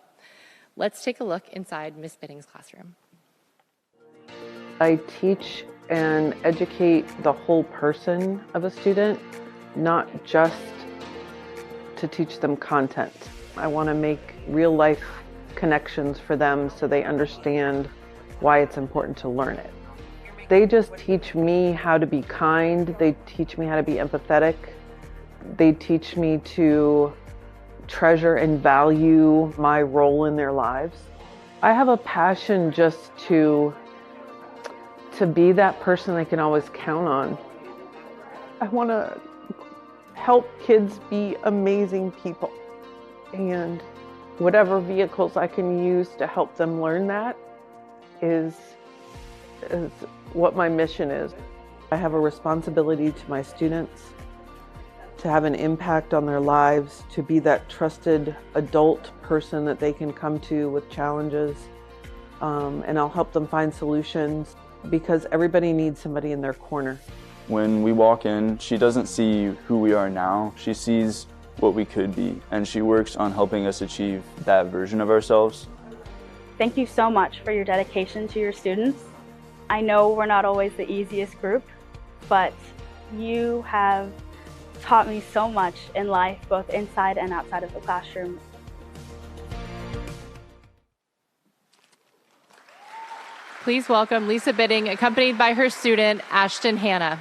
Let's take a look inside Ms. Bidding's classroom. I teach and educate the whole person of a student, not just to teach them content. I want to make real life connections for them so they understand why it's important to learn it. They just teach me how to be kind. They teach me how to be empathetic. They teach me to treasure and value my role in their lives. I have a passion just to be that person they can always count on. I want to help kids be amazing people, and whatever vehicles I can use to help them learn that is what my mission is. I have a responsibility to my students to have an impact on their lives, to be that trusted adult person that they can come to with challenges, and I'll help them find solutions because everybody needs somebody in their corner. When we walk in, she doesn't see who we are now, she sees what we could be, and she works on helping us achieve that version of ourselves. Thank you so much for your dedication to your students. I know we're not always the easiest group, but you have taught me so much in life, both inside and outside of the classroom. Please welcome Lisa Bidding, accompanied by her student, Ashton Hanna.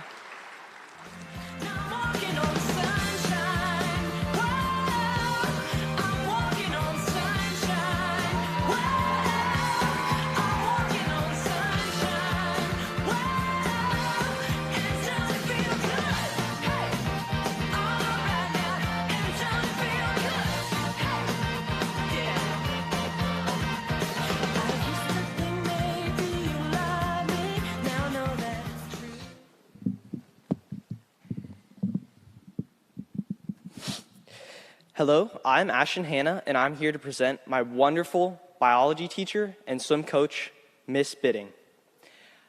Hello, I'm Ashton Hanna, and I'm here to present my wonderful biology teacher and swim coach, Miss Bidding.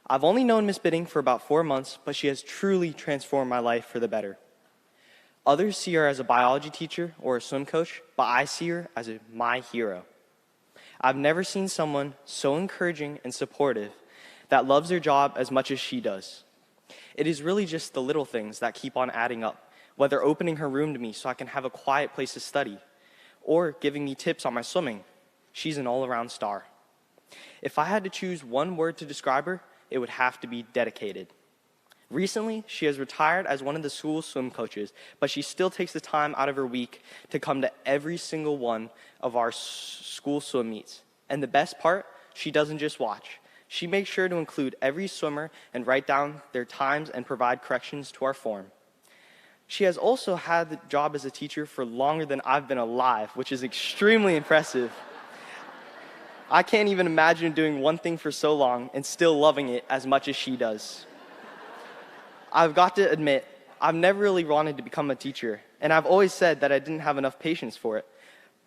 I've only known Miss Bidding for about 4 months, but she has truly transformed my life for the better. Others see her as a biology teacher or a swim coach, but I see her as my hero. I've never seen someone so encouraging and supportive that loves their job as much as she does. It is really just the little things that keep on adding up, whether opening her room to me so I can have a quiet place to study, or giving me tips on my swimming. She's an all-around star. If I had to choose one word to describe her, it would have to be dedicated. Recently, she has retired as one of the school's swim coaches, but she still takes the time out of her week to come to every single one of our school swim meets. And the best part, she doesn't just watch. She makes sure to include every swimmer and write down their times and provide corrections to our form. She has also had the job as a teacher for longer than I've been alive, which is extremely impressive. I can't even imagine doing one thing for so long and still loving it as much as she does. I've got to admit, I've never really wanted to become a teacher, and I've always said that I didn't have enough patience for it.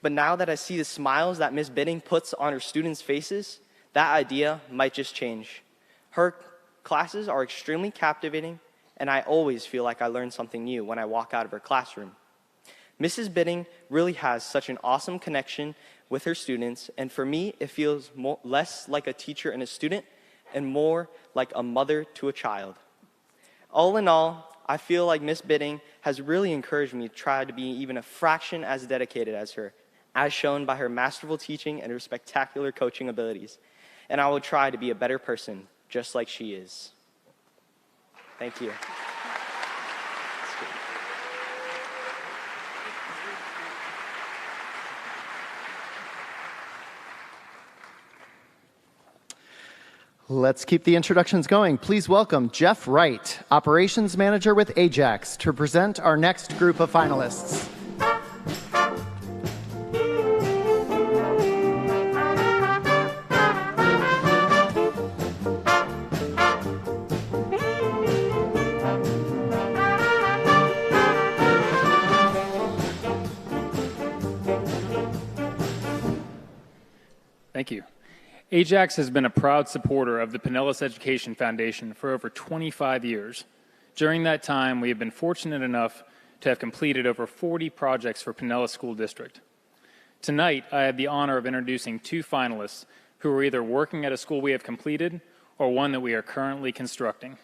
But now that I see the smiles that Ms. Bidding puts on her students' faces, that idea might just change. Her classes are extremely captivating, and I always feel like I learn something new when I walk out of her classroom. Mrs. Bidding really has such an awesome connection with her students, and for me, it feels less like a teacher and a student, and more like a mother to a child. All in all, I feel like Miss Bidding has really encouraged me to try to be even a fraction as dedicated as her, as shown by her masterful teaching and her spectacular coaching abilities. And I will try to be a better person, just like she is. Thank you. Let's keep the introductions going. Please welcome Jeff Wright, Operations Manager with Ajax, to present our next group of finalists. Thank you. Ajax has been a proud supporter of the Pinellas Education Foundation for over 25 years. During that time, we have been fortunate enough to have completed over 40 projects for Pinellas School District. Tonight, I have the honor of introducing two finalists who are either working at a school we have completed or one that we are currently constructing.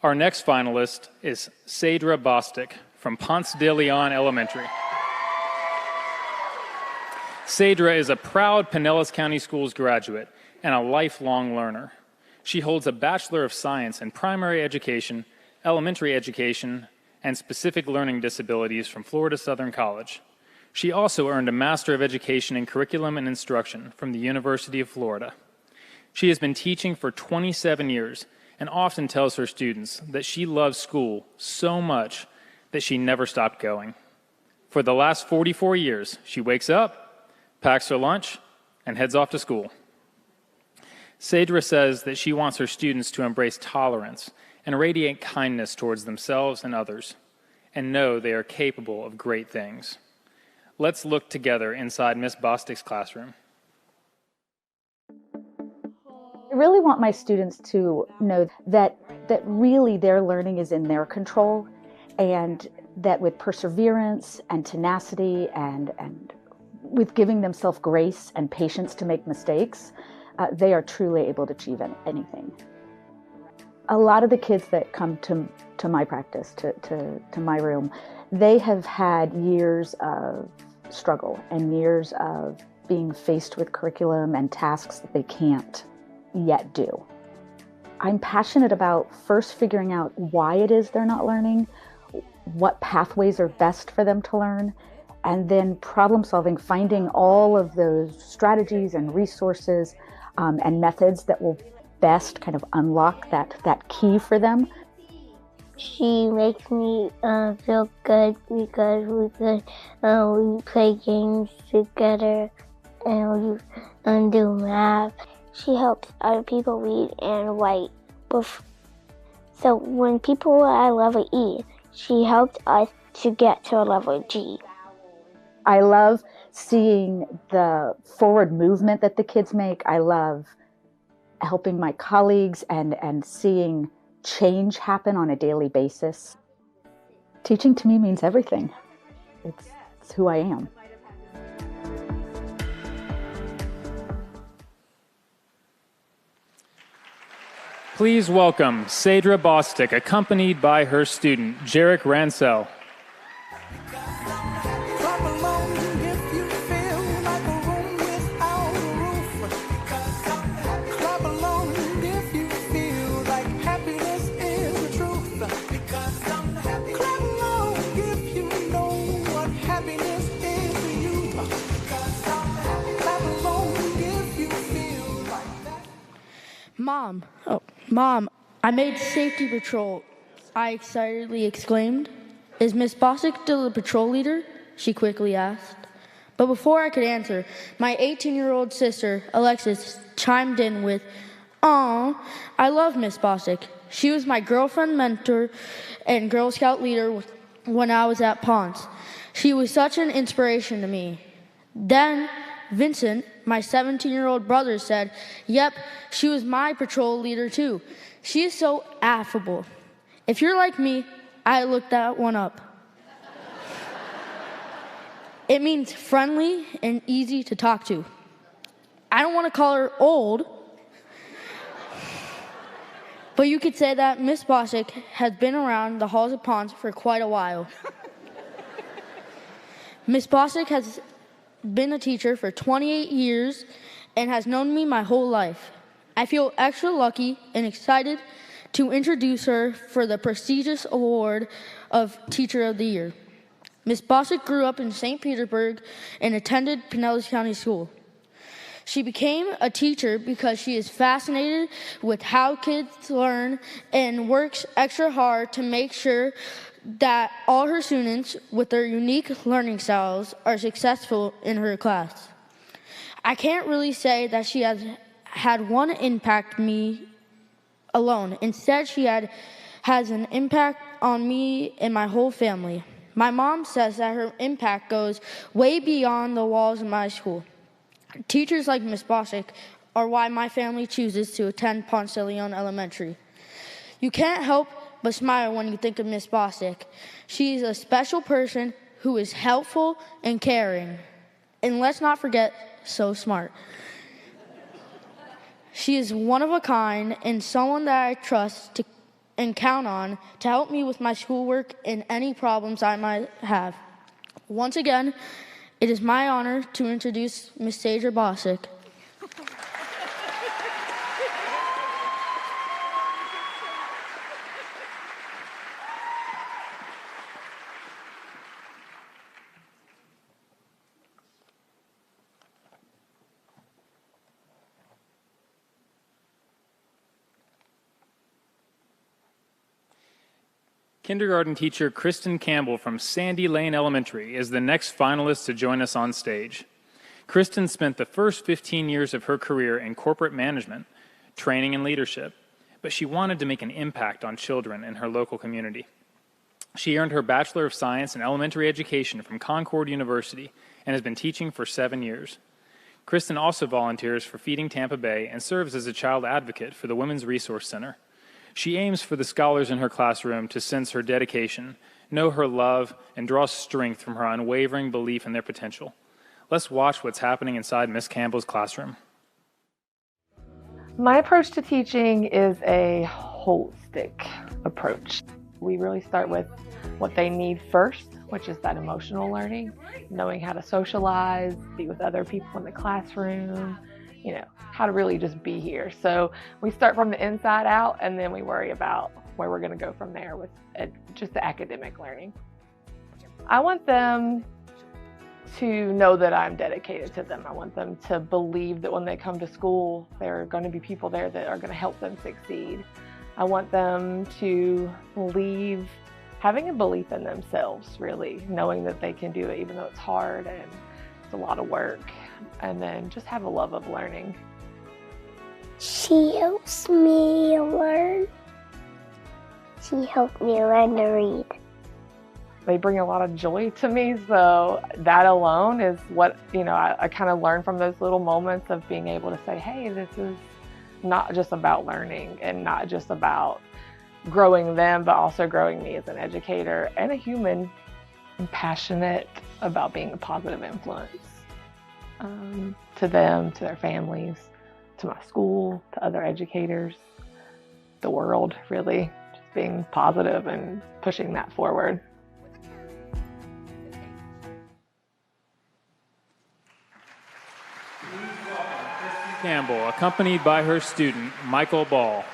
Our next finalist is Sadra Bostic from Ponce de Leon Elementary. Sadra is a proud Pinellas County Schools graduate and a lifelong learner. She holds a Bachelor of Science in Primary Education, Elementary Education, and Specific Learning Disabilities from Florida Southern College. She also earned a Master of Education in Curriculum and Instruction from the University of Florida. She has been teaching for 27 years and often tells her students that she loves school so much that she never stopped going. For the last 44 years, she wakes up, packs her lunch, and heads off to school. Sadra says that she wants her students to embrace tolerance and radiate kindness towards themselves and others, and know they are capable of great things. Let's look together inside Miss Bostic's classroom. I really want my students to know that really their learning is in their control, and that with perseverance and tenacity and with giving themselves grace and patience to make mistakes, they are truly able to achieve anything. A lot of the kids that come to my practice, to my room, they have had years of struggle and years of being faced with curriculum and tasks that they can't yet do. I'm passionate about first figuring out why it is they're not learning, what pathways are best for them to learn, and then problem solving, finding all of those strategies and resources and methods that will best kind of unlock that key for them. She makes me feel good because we play games together and we do math. She helps other people read and write. So when people are at level E, she helped us to get to a level G. I love seeing the forward movement that the kids make. I love helping my colleagues and seeing change happen on a daily basis. Teaching to me means everything. It's who I am. Please welcome Sadra Bostic, accompanied by her student, Jarek Ransell. Mom, I made safety patrol, I excitedly exclaimed. Is Miss Bostic still the patrol leader? She quickly asked. But before I could answer, my 18-year-old sister, Alexis, chimed in with, "Aw, I love Miss Bostic. She was my girlfriend, mentor, and Girl Scout leader when I was at Ponce. She was such an inspiration to me." Then Vincent, my 17-year-old brother, said, "Yep, she was my patrol leader too. She is so affable. If you're like me, I looked that one up. It means friendly and easy to talk to. I don't want to call her old, but you could say that Miss Bostic has been around the halls of Ponce for quite a while." Miss Bostic has been a teacher for 28 years and has known me my whole life. I feel extra lucky and excited to introduce her for the prestigious award of Teacher of the Year. Miss Bostic grew up in St. Petersburg and attended Pinellas County School. She became a teacher because she is fascinated with how kids learn and works extra hard to make sure that all her students with their unique learning styles are successful in her class. I can't really say that she has had one impact me alone. Instead, she has an impact on me and my whole family. My mom says that her impact goes way beyond the walls of my school. Teachers like Miss Bostic are why my family chooses to attend Ponce de Leon Elementary. You can't help but smile when you think of Miss Bostic. She is a special person who is helpful and caring. And let's not forget, so smart. She is one of a kind and someone that I trust and count on to help me with my schoolwork and any problems I might have. Once again, it is my honor to introduce Miss Sadra Bostic. Kindergarten teacher Kristen Campbell from Sandy Lane Elementary is the next finalist to join us on stage. Kristen spent the first 15 years of her career in corporate management, training and leadership, but she wanted to make an impact on children in her local community. She earned her Bachelor of Science in Elementary Education from Concord University and has been teaching for 7 years. Kristen also volunteers for Feeding Tampa Bay and serves as a child advocate for the Women's Resource Center. She aims for the scholars in her classroom to sense her dedication, know her love, and draw strength from her unwavering belief in their potential. Let's watch what's happening inside Miss Campbell's classroom. My approach to teaching is a holistic approach. We really start with what they need first, which is that emotional learning, knowing how to socialize, be with other people in the classroom, how to really just be here. So we start from the inside out, and then we worry about where we're going to go from there with just the academic learning. I want them to know that I'm dedicated to them. I want them to believe that when they come to school, there are going to be people there that are going to help them succeed. I want them to leave having a belief in themselves, really, knowing that they can do it even though it's hard and it's a lot of work, and then just have a love of learning. She helps me learn. She helped me learn to read. They bring a lot of joy to me, so that alone is what, I kind of learn from those little moments of being able to say, hey, this is not just about learning and not just about, growing them, but also growing me as an educator and a human. I'm passionate about being a positive influence to them, to their families, to my school, to other educators, the world, really. Just being positive and pushing that forward. Campbell, accompanied by her student, Michael Ball.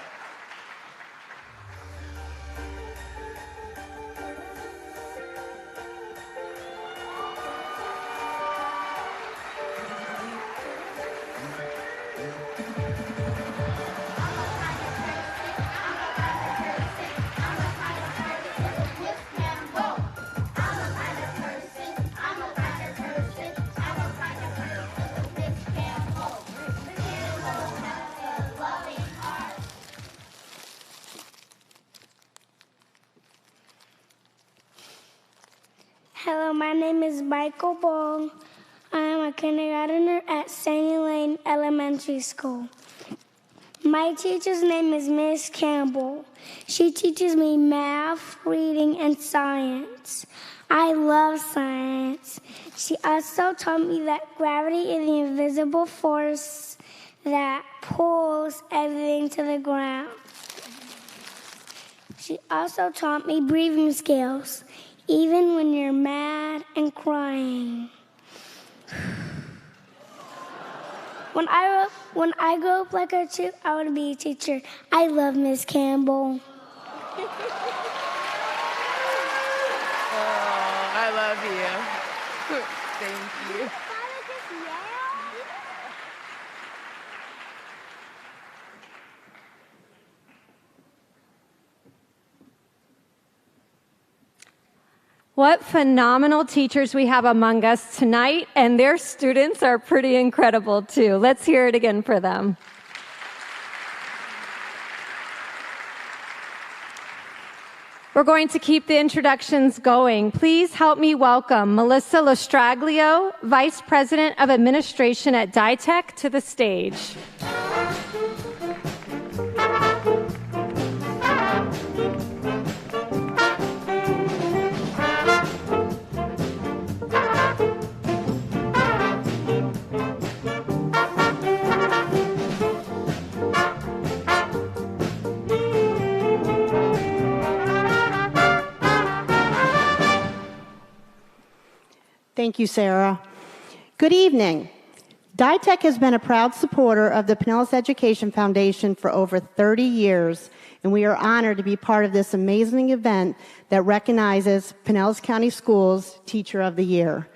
Hello, my name is Michael Ball. I am a kindergartner at St. Elaine Elementary School. My teacher's name is Miss Campbell. She teaches me math, reading, and science. I love science. She also taught me that gravity is the invisible force that pulls everything to the ground. She also taught me breathing skills, even when you're mad and crying. When I grow up like her too, I want to be a teacher. I love Miss Campbell. Oh, I love you. Thank you. What phenomenal teachers we have among us tonight, and their students are pretty incredible too. Let's hear it again for them. We're going to keep the introductions going. Please help me welcome Melissa Lostraglio, Vice President of Administration at DiTech, to the stage. Thank you, Sarah. Good evening. DiTech has been a proud supporter of the Pinellas Education Foundation for over 30 years, and we are honored to be part of this amazing event that recognizes Pinellas County Schools Teacher of the Year.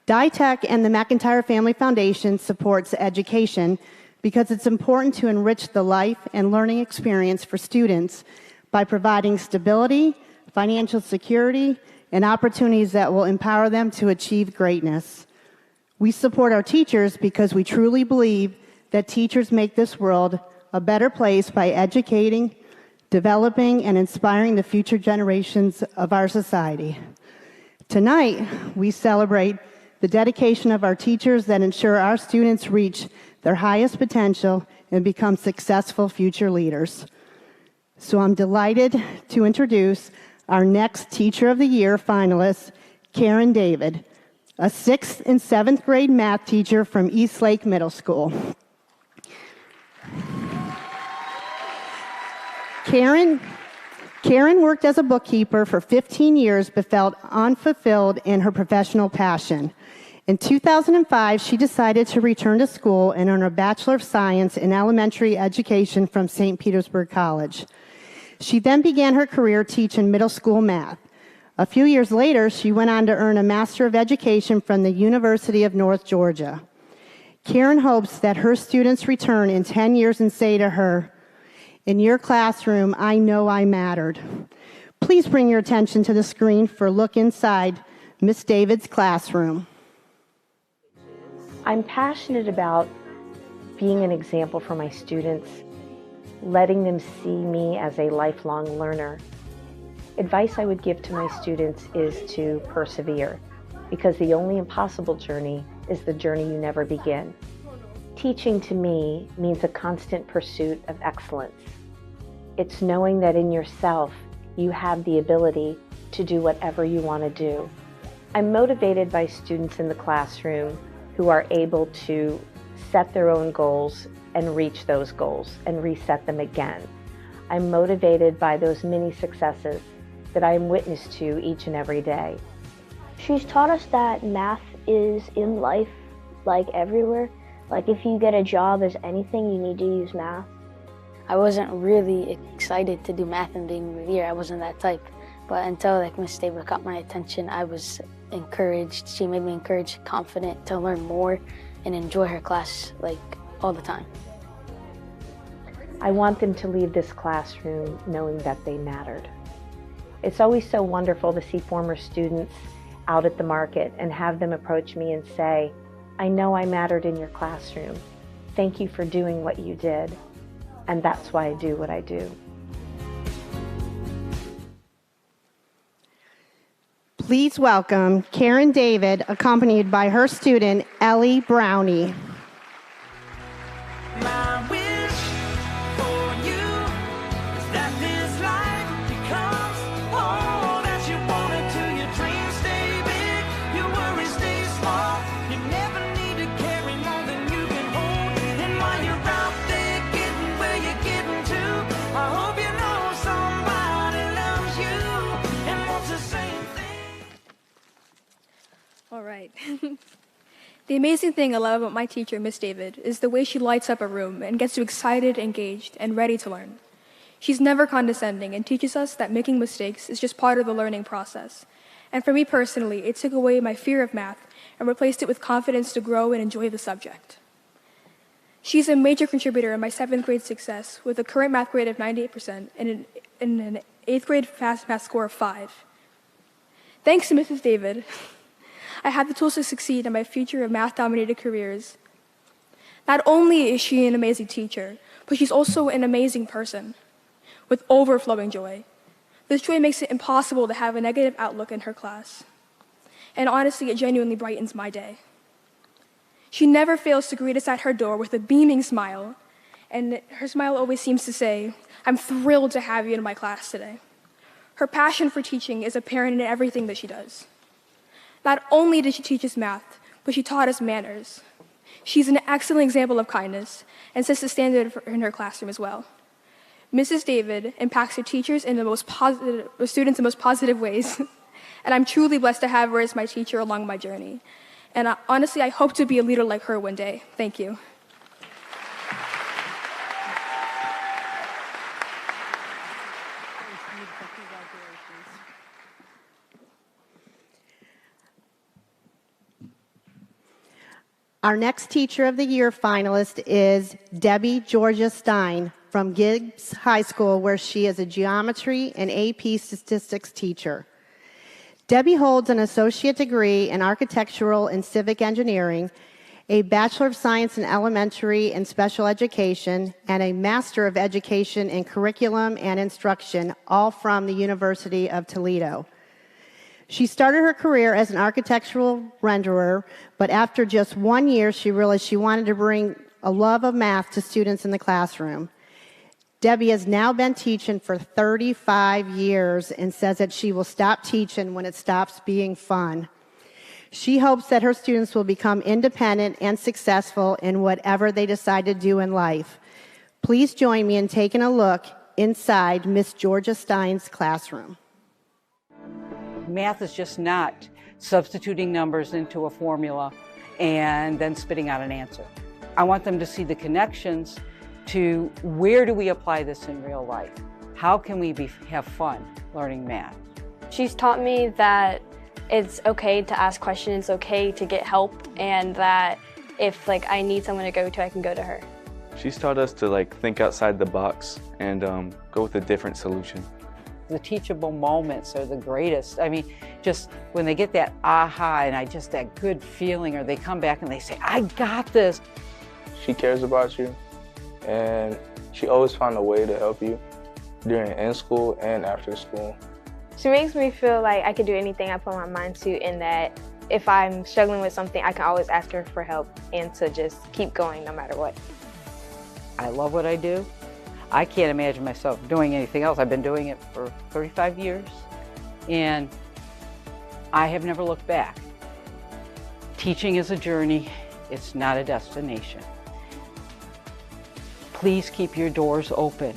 DiTech and the McIntyre Family Foundation supports education because it's important to enrich the life and learning experience for students by providing stability, financial security, and opportunities that will empower them to achieve greatness. We support our teachers because we truly believe that teachers make this world a better place by educating, developing, and inspiring the future generations of our society. Tonight, we celebrate the dedication of our teachers that ensure our students reach their highest potential and become successful future leaders. So I'm delighted to introduce our next Teacher of the Year finalist, Karen David, a 6th and 7th grade math teacher from East Lake Middle School. Karen worked as a bookkeeper for 15 years but felt unfulfilled in her professional passion. In 2005, she decided to return to school and earn a Bachelor of Science in Elementary Education from St. Petersburg College. She then began her career teaching middle school math. A few years later, she went on to earn a Master of Education from the University of North Georgia. Karen hopes that her students return in 10 years and say to her, "In your classroom, I know I mattered." Please bring your attention to the screen for a look inside Miss David's classroom. I'm passionate about being an example for my students, letting them see me as a lifelong learner. Advice I would give to my students is to persevere, because the only impossible journey is the journey you never begin. Teaching to me means a constant pursuit of excellence. It's knowing that in yourself, you have the ability to do whatever you want to do. I'm motivated by students in the classroom who are able to set their own goals and reach those goals and reset them again. I'm motivated by those mini successes that I am witness to each and every day. She's taught us that math is in life, like everywhere. Like if you get a job as anything, you need to use math. I wasn't really excited to do math in the beginning of the year. I wasn't that type. But until Miss David caught my attention, I was encouraged. She made me encouraged, confident to learn more and enjoy her class all the time. I want them to leave this classroom knowing that they mattered. It's always so wonderful to see former students out at the market and have them approach me and say, I know I mattered in your classroom. Thank you for doing what you did. And that's why I do what I do. Please welcome Karen David, accompanied by her student, Ellie Brownie. My wish for you is that this life becomes all that you want it to. Your dreams stay big, your worries stay small. You never need to carry more than you can hold. And while you're out there getting where you're getting to, I hope you know somebody loves you and wants the same thing. All right. The amazing thing I love about my teacher, Miss David, is the way she lights up a room and gets you excited, engaged, and ready to learn. She's never condescending and teaches us that making mistakes is just part of the learning process. And for me personally, it took away my fear of math and replaced it with confidence to grow and enjoy the subject. She's a major contributor in my 7th grade success with a current math grade of 98% and an 8th grade fast math score of 5. Thanks to Mrs. David, I had the tools to succeed in my future of math-dominated careers. Not only is she an amazing teacher, but she's also an amazing person with overflowing joy. This joy makes it impossible to have a negative outlook in her class. And honestly, it genuinely brightens my day. She never fails to greet us at her door with a beaming smile, and her smile always seems to say, I'm thrilled to have you in my class today. Her passion for teaching is apparent in everything that she does. Not only did she teach us math, but she taught us manners. She's an excellent example of kindness and sets the standard in her classroom as well. Mrs. David impacts her teachers in the most positive, students in the most positive ways, and I'm truly blessed to have her as my teacher along my journey. And honestly, I hope to be a leader like her one day. Thank you. Our next Teacher of the Year finalist is Debbie Georgia Stein from Gibbs High School, where she is a geometry and AP statistics teacher. Debbie holds an associate degree in architectural and civic engineering, a Bachelor of Science in elementary and special education, and a Master of Education in curriculum and instruction, all from the University of Toledo. She started her career as an architectural renderer, but after just 1 year, she realized she wanted to bring a love of math to students in the classroom. Debbie has now been teaching for 35 years and says that she will stop teaching when it stops being fun. She hopes that her students will become independent and successful in whatever they decide to do in life. Please join me in taking a look inside Miss Georgia Stein's classroom. Math is just not substituting numbers into a formula and then spitting out an answer. I want them to see the connections to where do we apply this in real life? How can we have fun learning math? She's taught me that it's okay to ask questions, it's okay to get help, and that if I need someone to go to, I can go to her. She's taught us to think outside the box and go with a different solution. The teachable moments are the greatest. I mean, just when they get that aha and that good feeling, or they come back and they say, I got this. She cares about you, and she always found a way to help you during in school and after school. She makes me feel like I can do anything I put my mind to, and that if I'm struggling with something, I can always ask her for help and to just keep going no matter what. I love what I do. I can't imagine myself doing anything else. I've been doing it for 35 years, and I have never looked back. Teaching is a journey, it's not a destination. Please keep your doors open.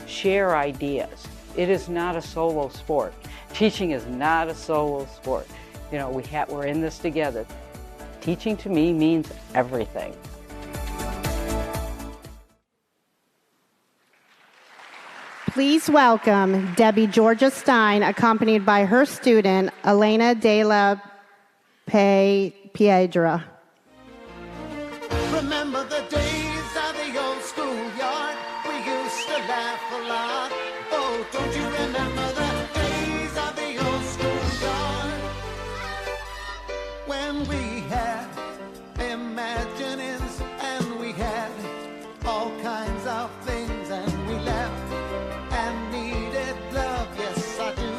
Share ideas. It is not a solo sport. Teaching is not a solo sport. You know, we're in this together. Teaching to me means everything. Please welcome Debbie Georgia Stein, accompanied by her student, Elena de la Piedra. Remember the days of the old schoolyard? We used to laugh a lot. Oh, don't you remember the days of the old schoolyard? When we had imaginings and we had all kinds of things and we laughed and needed love. Yes, I do.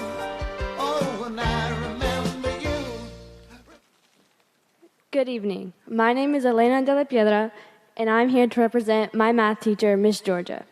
Oh, and I remember you. Good evening. My name is Elena de la Piedra, and I'm here to represent my math teacher, Miss Georgia.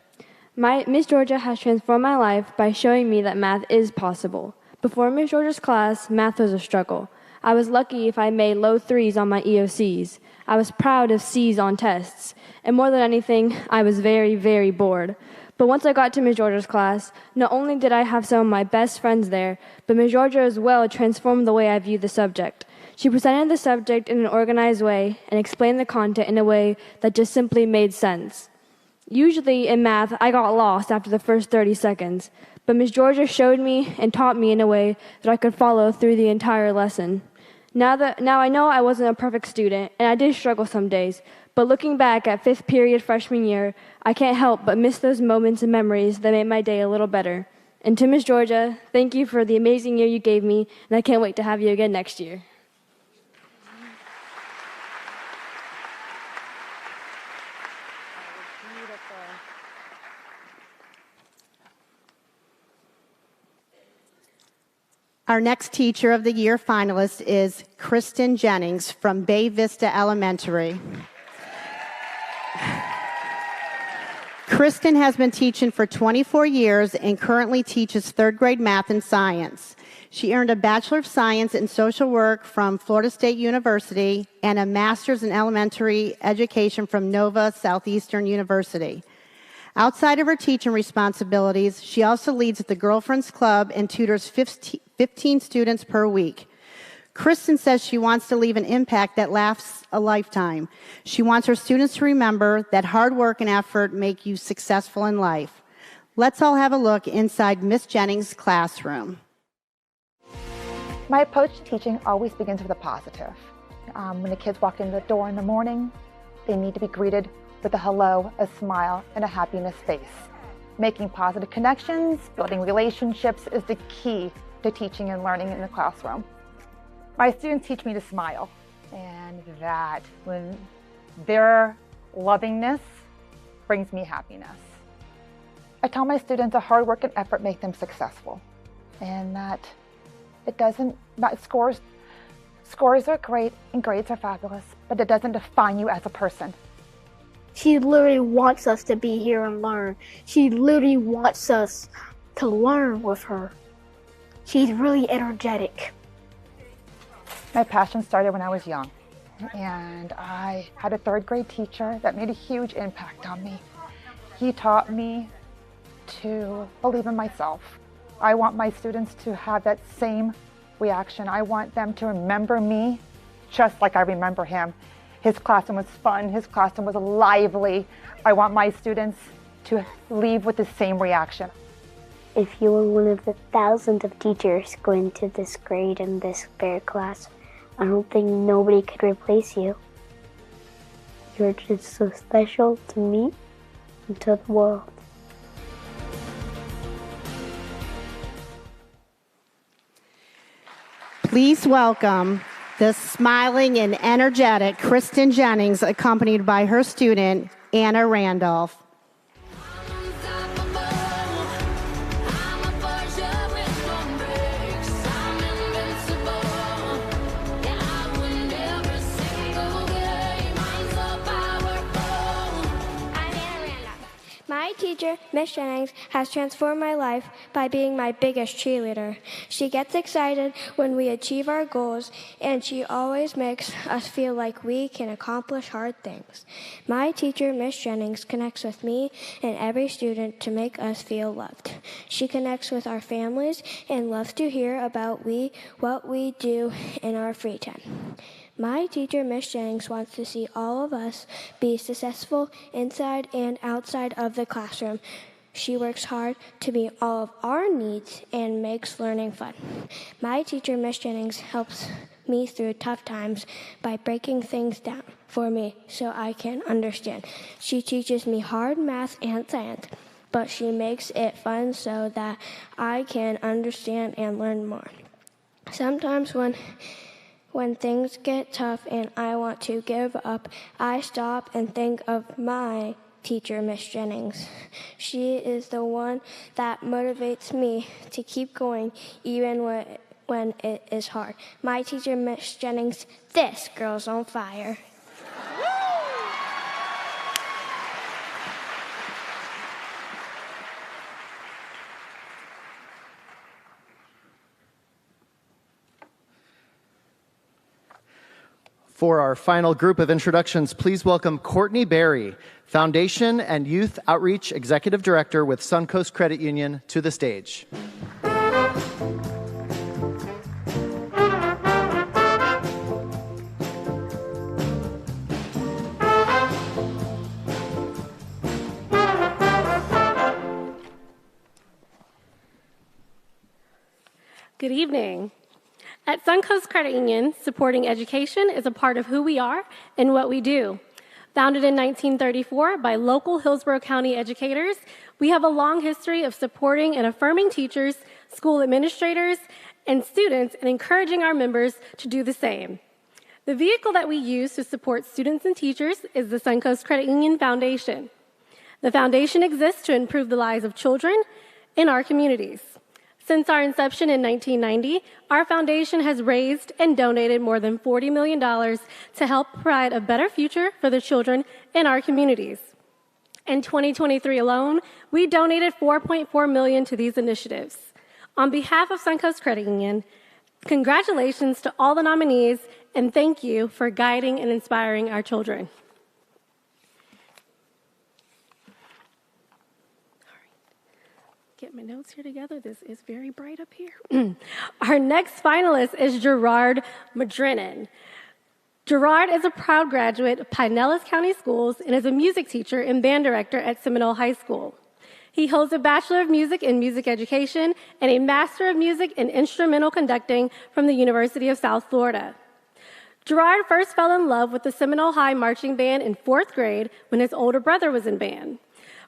Miss Georgia has transformed my life by showing me that math is possible. Before Miss Georgia's class, math was a struggle. I was lucky if I made low 3s on my EOCs. I was proud of C's on tests. And more than anything, I was very, very bored. But once I got to Miss Georgia's class, not only did I have some of my best friends there, but Miss Georgia as well transformed the way I viewed the subject. She presented the subject in an organized way and explained the content in a way that just simply made sense. Usually in math, I got lost after the first 30 seconds, but Miss Georgia showed me and taught me in a way that I could follow through the entire lesson. Now I know I wasn't a perfect student, and I did struggle some days, but looking back at 5th period freshman year, I can't help but miss those moments and memories that made my day a little better. And to Miss Georgia, thank you for the amazing year you gave me, and I can't wait to have you again next year. Our next Teacher of the Year finalist is Kristen Jennings from Bay Vista Elementary. Kristen has been teaching for 24 years and currently teaches 3rd grade math and science. She earned a Bachelor of Science in Social Work from Florida State University and a Master's in Elementary Education from Nova Southeastern University. Outside of her teaching responsibilities, she also leads the Girlfriends Club and tutors 15 students per week. Kristen says she wants to leave an impact that lasts a lifetime. She wants her students to remember that hard work and effort make you successful in life. Let's all have a look inside Miss Jennings' classroom. My approach to teaching always begins with a positive. When the kids walk in the door in the morning, they need to be greeted with a hello, a smile, and a happiness face. Making positive connections, building relationships is the key to teaching and learning in the classroom. My students teach me to smile, and that when their lovingness brings me happiness. I tell my students that hard work and effort make them successful, and that scores are great and grades are fabulous, but it doesn't define you as a person. She literally wants us to be here and learn. She literally wants us to learn with her. She's really energetic. My passion started when I was young, and I had a 3rd grade teacher that made a huge impact on me. He taught me to believe in myself. I want my students to have that same reaction. I want them to remember me just like I remember him. His classroom was fun, his classroom was lively. I want my students to leave with the same reaction. If you were one of the thousands of teachers going to this grade and this fair class, I don't think nobody could replace you. You're just so special to me and to the world. Please welcome the smiling and energetic Kristen Jennings, accompanied by her student, Anna Randolph. My teacher teacher, Miss Jennings, has transformed my life by being my biggest cheerleader. She gets excited when we achieve our goals, and she always makes us feel like we can accomplish hard things. My teacher, Miss Jennings, connects with me and every student to make us feel loved. She connects with our families and loves to hear about what we do in our free time. My teacher, Miss Jennings, wants to see all of us be successful inside and outside of the classroom. She works hard to meet all of our needs and makes learning fun. My teacher, Miss Jennings, helps me through tough times by breaking things down for me so I can understand. She teaches me hard math and science, but she makes it fun so that I can understand and learn more. Sometimes when things get tough and I want to give up, I stop and think of my teacher, Miss Jennings. She is the one that motivates me to keep going even when it is hard. My teacher, Miss Jennings, this girl's on fire. For our final group of introductions, please welcome Courtney Berry, Foundation and Youth Outreach Executive Director with Suncoast Credit Union, to the stage. Good evening. At Suncoast Credit Union, supporting education is a part of who we are and what we do. Founded in 1934 by local Hillsborough County educators, we have a long history of supporting and affirming teachers, school administrators, and students, and encouraging our members to do the same. The vehicle that we use to support students and teachers is the Suncoast Credit Union Foundation. The foundation exists to improve the lives of children in our communities. Since our inception in 1990, our foundation has raised and donated more than $40 million to help provide a better future for the children in our communities. In 2023 alone, we donated $4.4 million to these initiatives. On behalf of Suncoast Credit Union, congratulations to all the nominees, and thank you for guiding and inspiring our children. Get my notes here together. This is very bright up here. Our next finalist is Gerard Madrenin. Gerard is a proud graduate of Pinellas County Schools and is a music teacher and band director at Seminole High School. He holds a Bachelor of Music in Music Education and a Master of Music in Instrumental Conducting from the University of South Florida. Gerard first fell in love with the Seminole High Marching Band in 4th grade when his older brother was in band.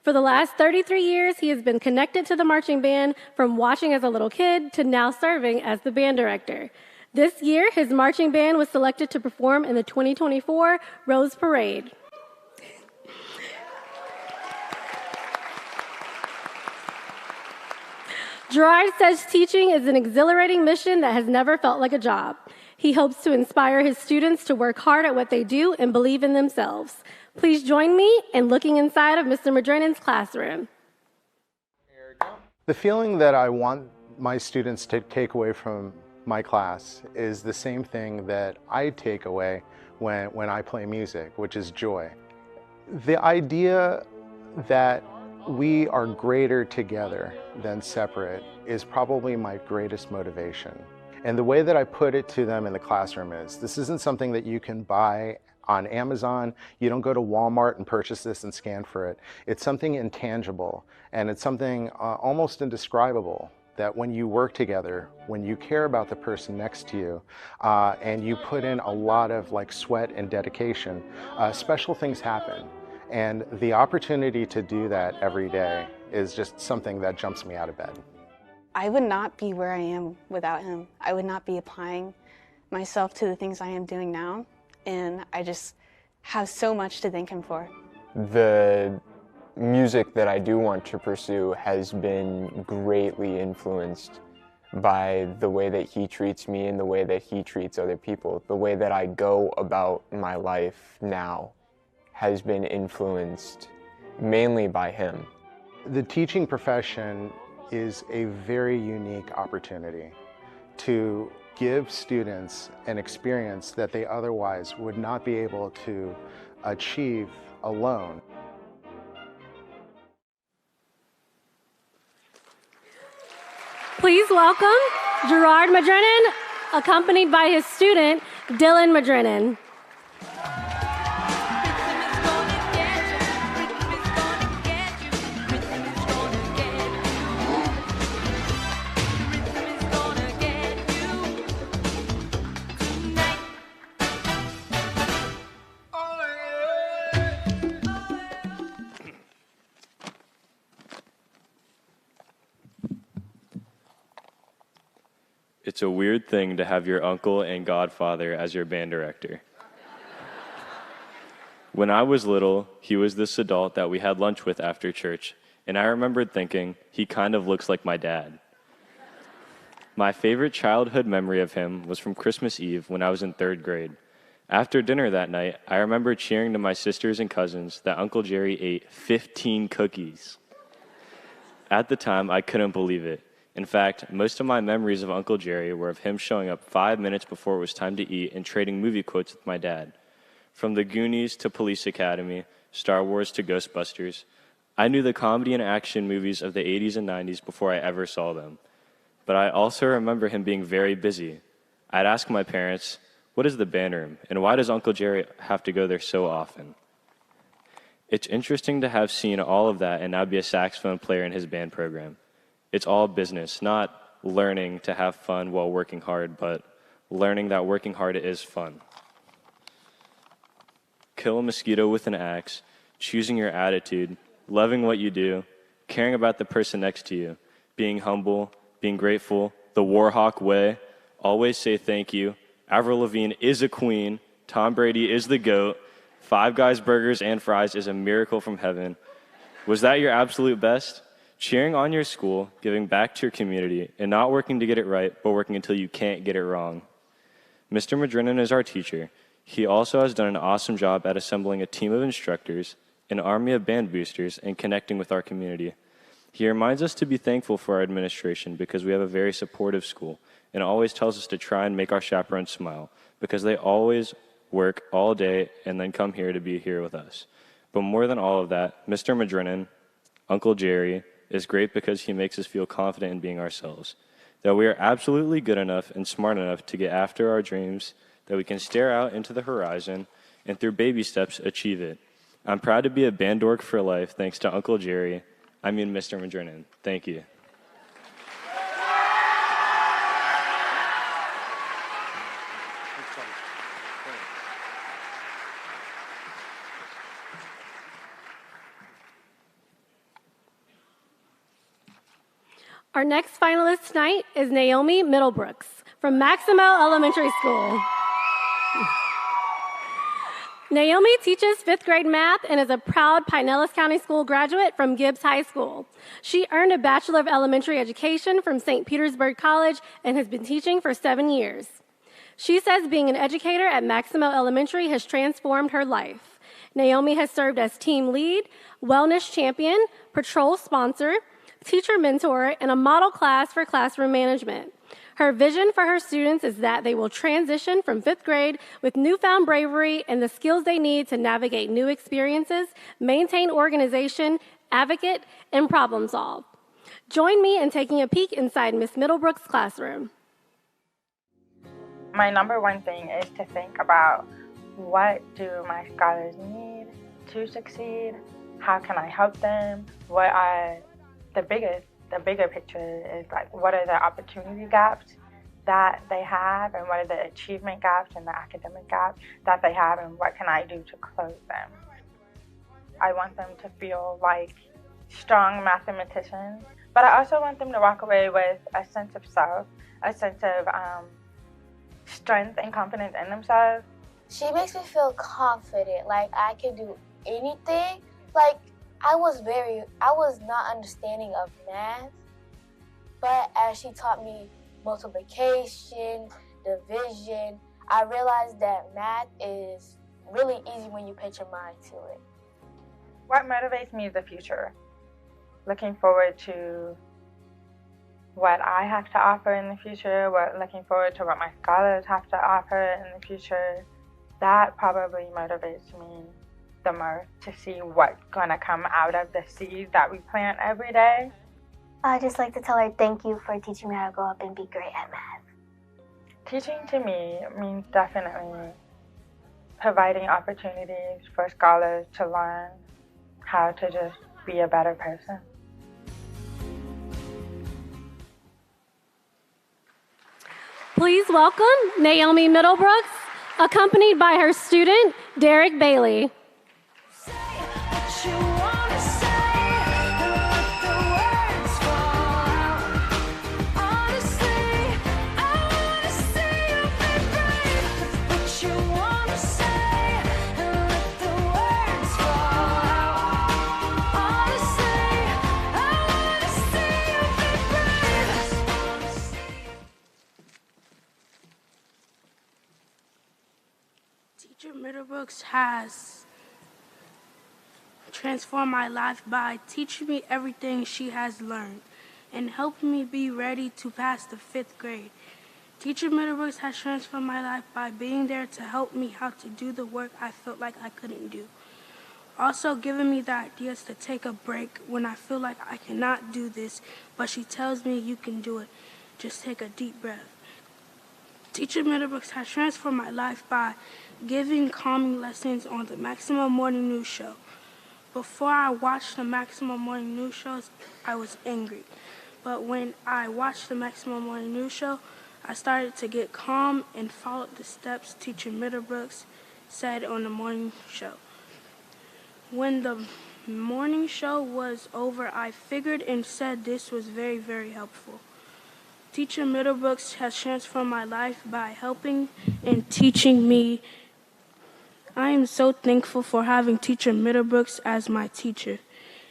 For the last 33 years, he has been connected to the marching band from watching as a little kid to now serving as the band director. This year, his marching band was selected to perform in the 2024 Rose Parade. Gerard says teaching is an exhilarating mission that has never felt like a job. He hopes to inspire his students to work hard at what they do and believe in themselves. Please join me in looking inside of Mr. Madrenin's classroom. The feeling that I want my students to take away from my class is the same thing that I take away when I play music, which is joy. The idea that we are greater together than separate is probably my greatest motivation. And the way that I put it to them in the classroom is, this isn't something that you can buy on Amazon. You don't go to Walmart and purchase this and scan for it. It's something intangible, and it's something almost indescribable, that when you work together, when you care about the person next to you, and you put in a lot of sweat and dedication, special things happen. And the opportunity to do that every day is just something that jumps me out of bed. I would not be where I am without him. I would not be applying myself to the things I am doing now. And I just have so much to thank him for. The music that I do want to pursue has been greatly influenced by the way that he treats me and the way that he treats other people. The way that I go about my life now has been influenced mainly by him. The teaching profession is a very unique opportunity to give students an experience that they otherwise would not be able to achieve alone. Please welcome Gerard Madrenin, accompanied by his student, Dylan Madrenin. It's a weird thing to have your uncle and godfather as your band director. When I was little, he was this adult that we had lunch with after church, and I remembered thinking, he kind of looks like my dad. My favorite childhood memory of him was from Christmas Eve when I was in 3rd grade. After dinner that night, I remember cheering to my sisters and cousins that Uncle Jerry ate 15 cookies. At the time, I couldn't believe it. In fact, most of my memories of Uncle Jerry were of him showing up 5 minutes before it was time to eat and trading movie quotes with my dad. From The Goonies to Police Academy, Star Wars to Ghostbusters, I knew the comedy and action movies of the 80s and 90s before I ever saw them. But I also remember him being very busy. I'd ask my parents, what is the band room, and why does Uncle Jerry have to go there so often? It's interesting to have seen all of that and now be a saxophone player in his band program. It's all business, not learning to have fun while working hard, but learning that working hard is fun. Kill a mosquito with an axe, choosing your attitude, loving what you do, caring about the person next to you, being humble, being grateful, the Warhawk way, always say thank you, Avril Lavigne is a queen, Tom Brady is the GOAT, Five Guys burgers and fries is a miracle from heaven. Was that your absolute best? Cheering on your school, giving back to your community, and not working to get it right, but working until you can't get it wrong. Mr. Madrenin is our teacher. He also has done an awesome job at assembling a team of instructors, an army of band boosters, and connecting with our community. He reminds us to be thankful for our administration because we have a very supportive school, and always tells us to try and make our chaperones smile because they always work all day and then come here to be here with us. But more than all of that, Mr. Madrenin, Uncle Jerry, is great because he makes us feel confident in being ourselves, that we are absolutely good enough and smart enough to get after our dreams, that we can stare out into the horizon and through baby steps achieve it. I'm proud to be a band dork for life thanks to Uncle Jerry, Mr. Madrenin. Thank you. Our next finalist tonight is Naomi Middlebrooks from Maximo Elementary School. Naomi teaches 5th grade math and is a proud Pinellas County School graduate from Gibbs High School. She earned a Bachelor of Elementary Education from St. Petersburg College and has been teaching for 7 years. She says being an educator at Maximo Elementary has transformed her life. Naomi has served as team lead, wellness champion, patrol sponsor, teacher mentor, and a model class for classroom management. Her vision for her students is that they will transition from 5th grade with newfound bravery and the skills they need to navigate new experiences, maintain organization, advocate, and problem solve. Join me in taking a peek inside Miss Middlebrooks' classroom. My number one thing is to think about what do my scholars need to succeed? How can I help them? What are the bigger picture is like, what are the opportunity gaps that they have, and what are the achievement gaps and the academic gaps that they have, and what can I do to close them? I want them to feel like strong mathematicians, but I also want them to walk away with a sense of self, a sense of strength and confidence in themselves. She makes me feel confident, like I can do anything. Like I was not understanding of math, but as she taught me multiplication, division, I realized that math is really easy when you put your mind to it. What motivates me is the future. looking forward to what I have to offer in the future, looking forward to what my scholars have to offer in the future. That probably motivates me the most, to see what's going to come out of the seed that we plant every day. I'd just like to tell her thank you for teaching me how to grow up and be great at math. Teaching to me means definitely providing opportunities for scholars to learn how to just be a better person. Please welcome Naomi Middlebrooks, accompanied by her student, Derek Bailey. Teacher Middlebrooks has transformed my life by teaching me everything she has learned and helping me be ready to pass the 5th grade. Teacher Middlebrooks has transformed my life by being there to help me how to do the work I felt like I couldn't do. Also giving me the ideas to take a break when I feel like I cannot do this, but she tells me you can do it. Just take a deep breath. Teacher Middlebrooks has transformed my life by giving calming lessons on the Maximum Morning News Show. Before I watched the Maximum Morning News shows, I was angry. But when I watched the Maximum Morning News Show, I started to get calm and followed the steps Teacher Middlebrooks said on the morning show. When the morning show was over, I figured and said this was very, very helpful. Teacher Middlebrooks has transformed my life by helping and teaching me. I am so thankful for having Teacher Middlebrooks as my teacher.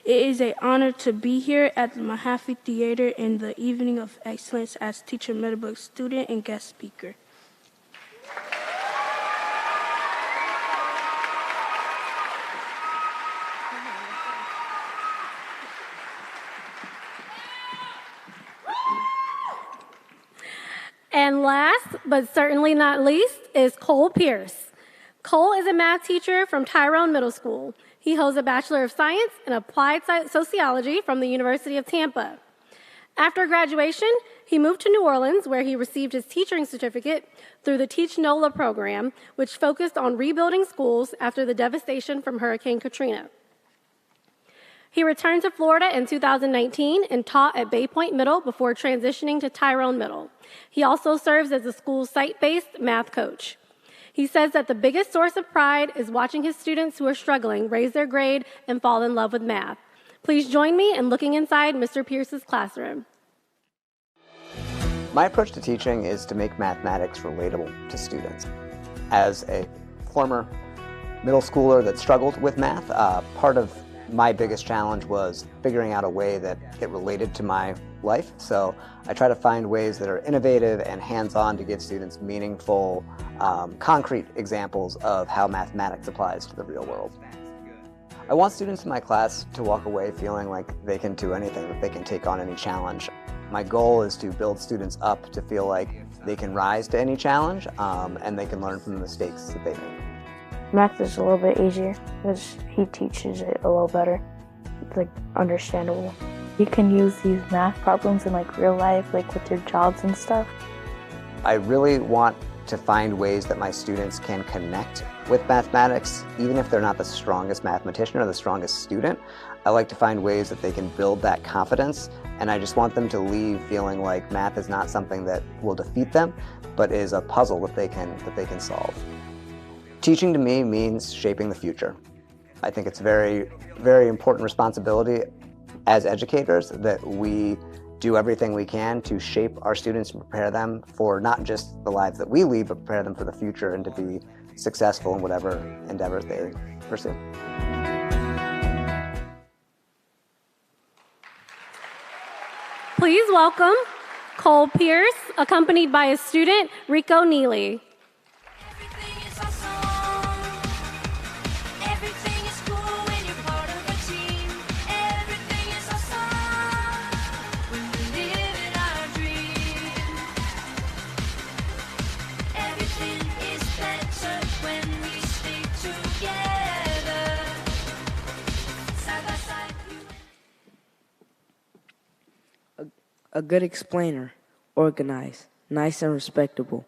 It is an honor to be here at the Mahaffey Theater in the Evening of Excellence as Teacher Middlebrooks' student and guest speaker. And last, but certainly not least, is Cole Pierce. Cole is a math teacher from Tyrone Middle School. He holds a Bachelor of Science in Applied Sociology from the University of Tampa. After graduation, he moved to New Orleans, where he received his teaching certificate through the Teach NOLA program, which focused on rebuilding schools after the devastation from Hurricane Katrina. He returned to Florida in 2019 and taught at Bay Point Middle before transitioning to Tyrone Middle. He also serves as the school's site-based math coach. He says that the biggest source of pride is watching his students who are struggling raise their grade and fall in love with math. Please join me in looking inside Mr. Pierce's classroom. My approach to teaching is to make mathematics relatable to students. As a former middle schooler that struggled with math, part of my biggest challenge was figuring out a way that it related to my life. So I try to find ways that are innovative and hands-on to give students meaningful, concrete examples of how mathematics applies to the real world. I want students in my class to walk away feeling like they can do anything, that they can take on any challenge. My goal is to build students up to feel like they can rise to any challenge and they can learn from the mistakes that they make. Math is a little bit easier because he teaches it a little better. It's like understandable. You can use these math problems in like real life, like with your jobs and stuff. I really want to find ways that my students can connect with mathematics, even if they're not the strongest mathematician or the strongest student. I like to find ways that they can build that confidence, and I just want them to leave feeling like math is not something that will defeat them, but is a puzzle that they can solve. Teaching to me means shaping the future. I think it's a very, very important responsibility as educators that we do everything we can to shape our students and prepare them for not just the lives that we lead, but prepare them for the future and to be successful in whatever endeavors they pursue. Please welcome Cole Pierce, accompanied by his student, Rico Neely. Everything is cool when you're part of a team. Everything is awesome. a good explainer, organized, nice and respectable.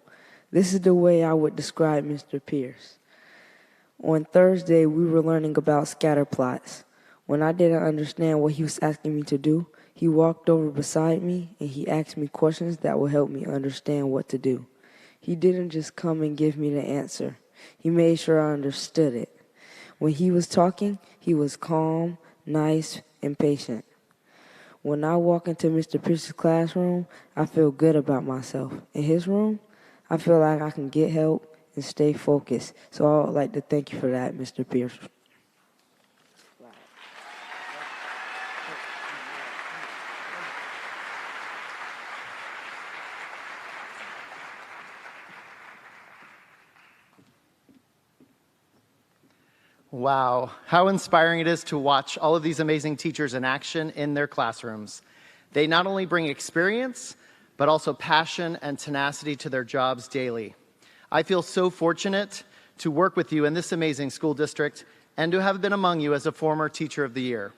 This is the way I would describe Mr. Pierce. On Thursday, we were learning about scatter plots. When I didn't understand what he was asking me to do, he walked over beside me and he asked me questions that would help me understand what to do. He didn't just come and give me the answer. He made sure I understood it. When he was talking, he was calm, nice, and patient. When I walk into Mr. Pierce's classroom, I feel good about myself. In his room, I feel like I can get help and stay focused. So I would like to thank you for that, Mr. Pierce. Wow, how inspiring it is to watch all of these amazing teachers in action in their classrooms. They not only bring experience, but also passion and tenacity to their jobs daily. I feel so fortunate to work with you in this amazing school district and to have been among you as a former Teacher of the Year.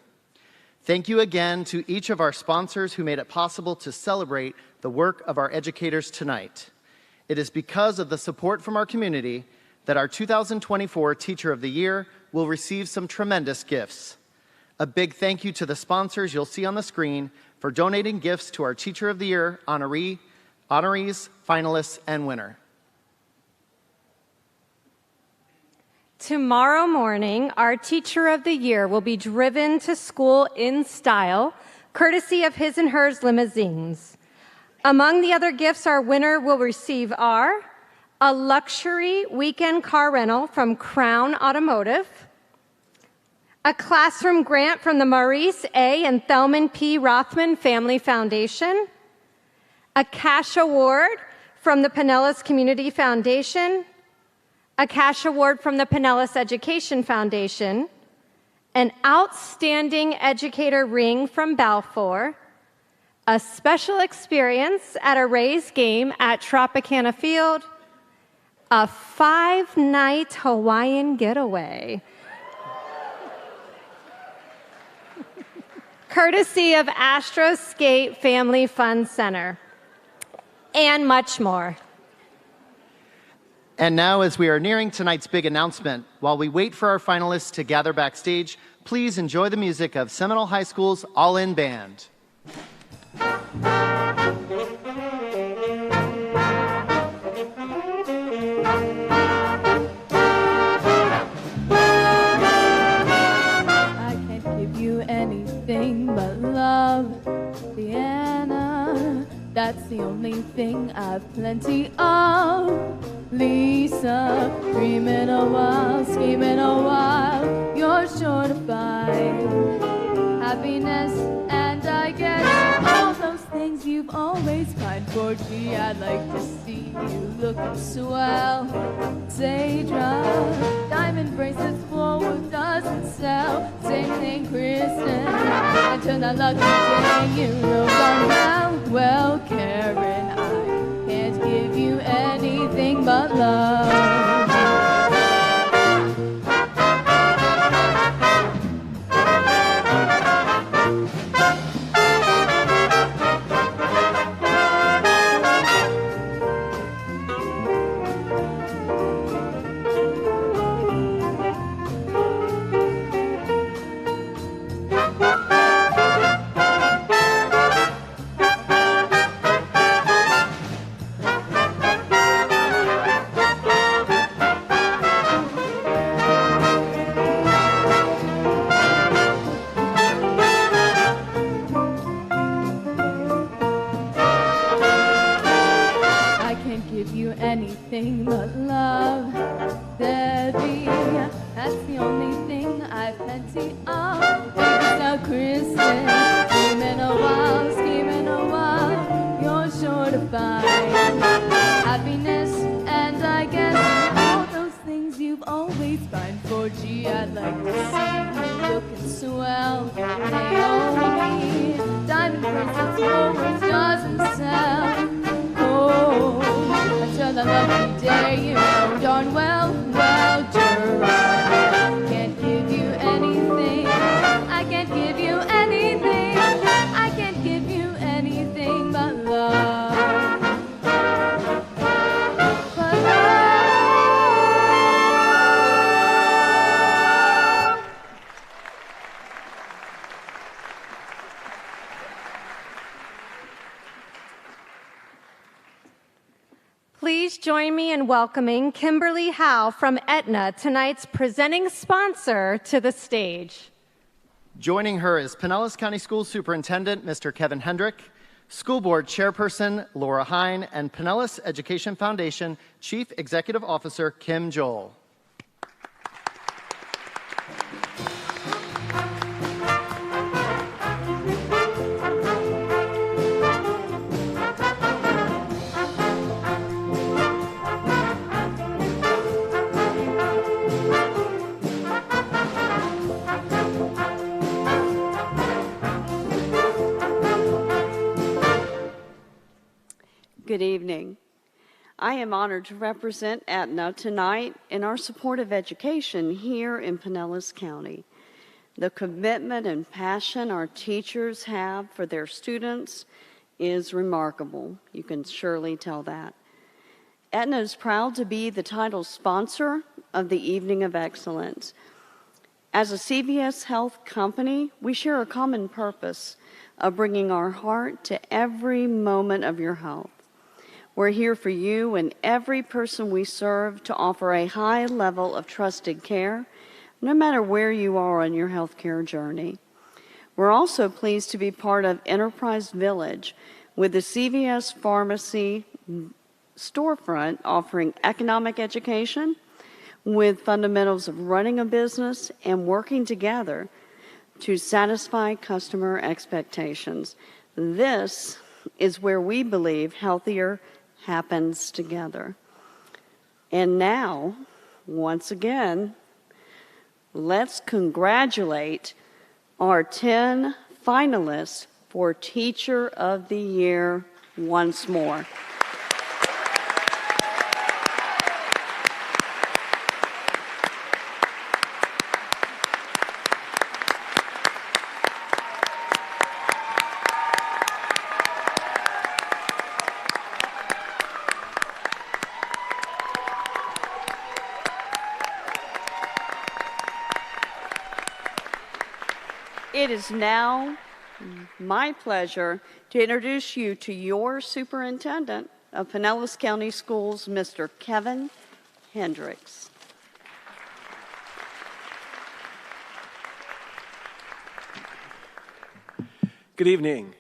Thank you again to each of our sponsors who made it possible to celebrate the work of our educators tonight. It is because of the support from our community that our 2024 Teacher of the Year will receive some tremendous gifts. A big thank you to the sponsors you'll see on the screen for donating gifts to our Teacher of the Year honorees, finalists, and winner. Tomorrow morning, our Teacher of the Year will be driven to school in style, courtesy of his and hers limousines. Among the other gifts our winner will receive are a luxury weekend car rental from Crown Automotive, a classroom grant from the Maurice A. and Thelman P. Rothman Family Foundation, a cash award from the Pinellas Community Foundation, a cash award from the Pinellas Education Foundation, an outstanding educator ring from Balfour, a special experience at a Rays game at Tropicana Field, a 5-night Hawaiian getaway, courtesy of Astro Skate Family Fun Center, and much more. And now, as we are nearing tonight's big announcement, while we wait for our finalists to gather backstage, please enjoy the music of Seminole High School's All-In Band. Anything but love, Deanna, that's the only thing I've plenty of. Lisa, dreaming a while, scheming a while, you're sure to find happiness, and I guess all those things you've always pined for. Gee, I'd like to see you looking swell. Say drop, diamond bracelets for what doesn't sell. Same thing, Kristen, until that lucky day you know darn well. Well, Karen, I can't give you anything but love. Anything but love, Debbie, that's the only thing I've plenty of. Baby, now Kristen, scheming a while, scheming a while, you're sure to find happiness, and I guess all those things you've always pined for. Gee, I'd like to see you looking swell. Naomi, diamond bracelets for which doesn't sell. Oh, until the lucky day, you know darn well, well, Gerard, I can't give you anything. I can't give you anything. I can't give you anything join me in welcoming Kimberly Howe from Aetna, tonight's presenting sponsor, to the stage. Joining her is Pinellas County School Superintendent, Mr. Kevin Hendrick, School Board Chairperson Laura Hine, and Pinellas Education Foundation Chief Executive Officer Kim Joel. Good evening. I am honored to represent Aetna tonight in our support of education here in Pinellas County. The commitment and passion our teachers have for their students is remarkable. You can surely tell that. Aetna is proud to be the title sponsor of the Evening of Excellence. As a CVS Health company, we share a common purpose of bringing our heart to every moment of your health. We're here for you and every person we serve to offer a high level of trusted care, no matter where you are on your healthcare journey. We're also pleased to be part of Enterprise Village with the CVS Pharmacy storefront offering economic education with fundamentals of running a business and working together to satisfy customer expectations. This is where we believe healthier happens together. And now, once again, let's congratulate our 10 finalists for Teacher of the Year once more. It is now my pleasure to introduce you to your superintendent of Pinellas County Schools, Mr. Kevin Hendricks. Good evening.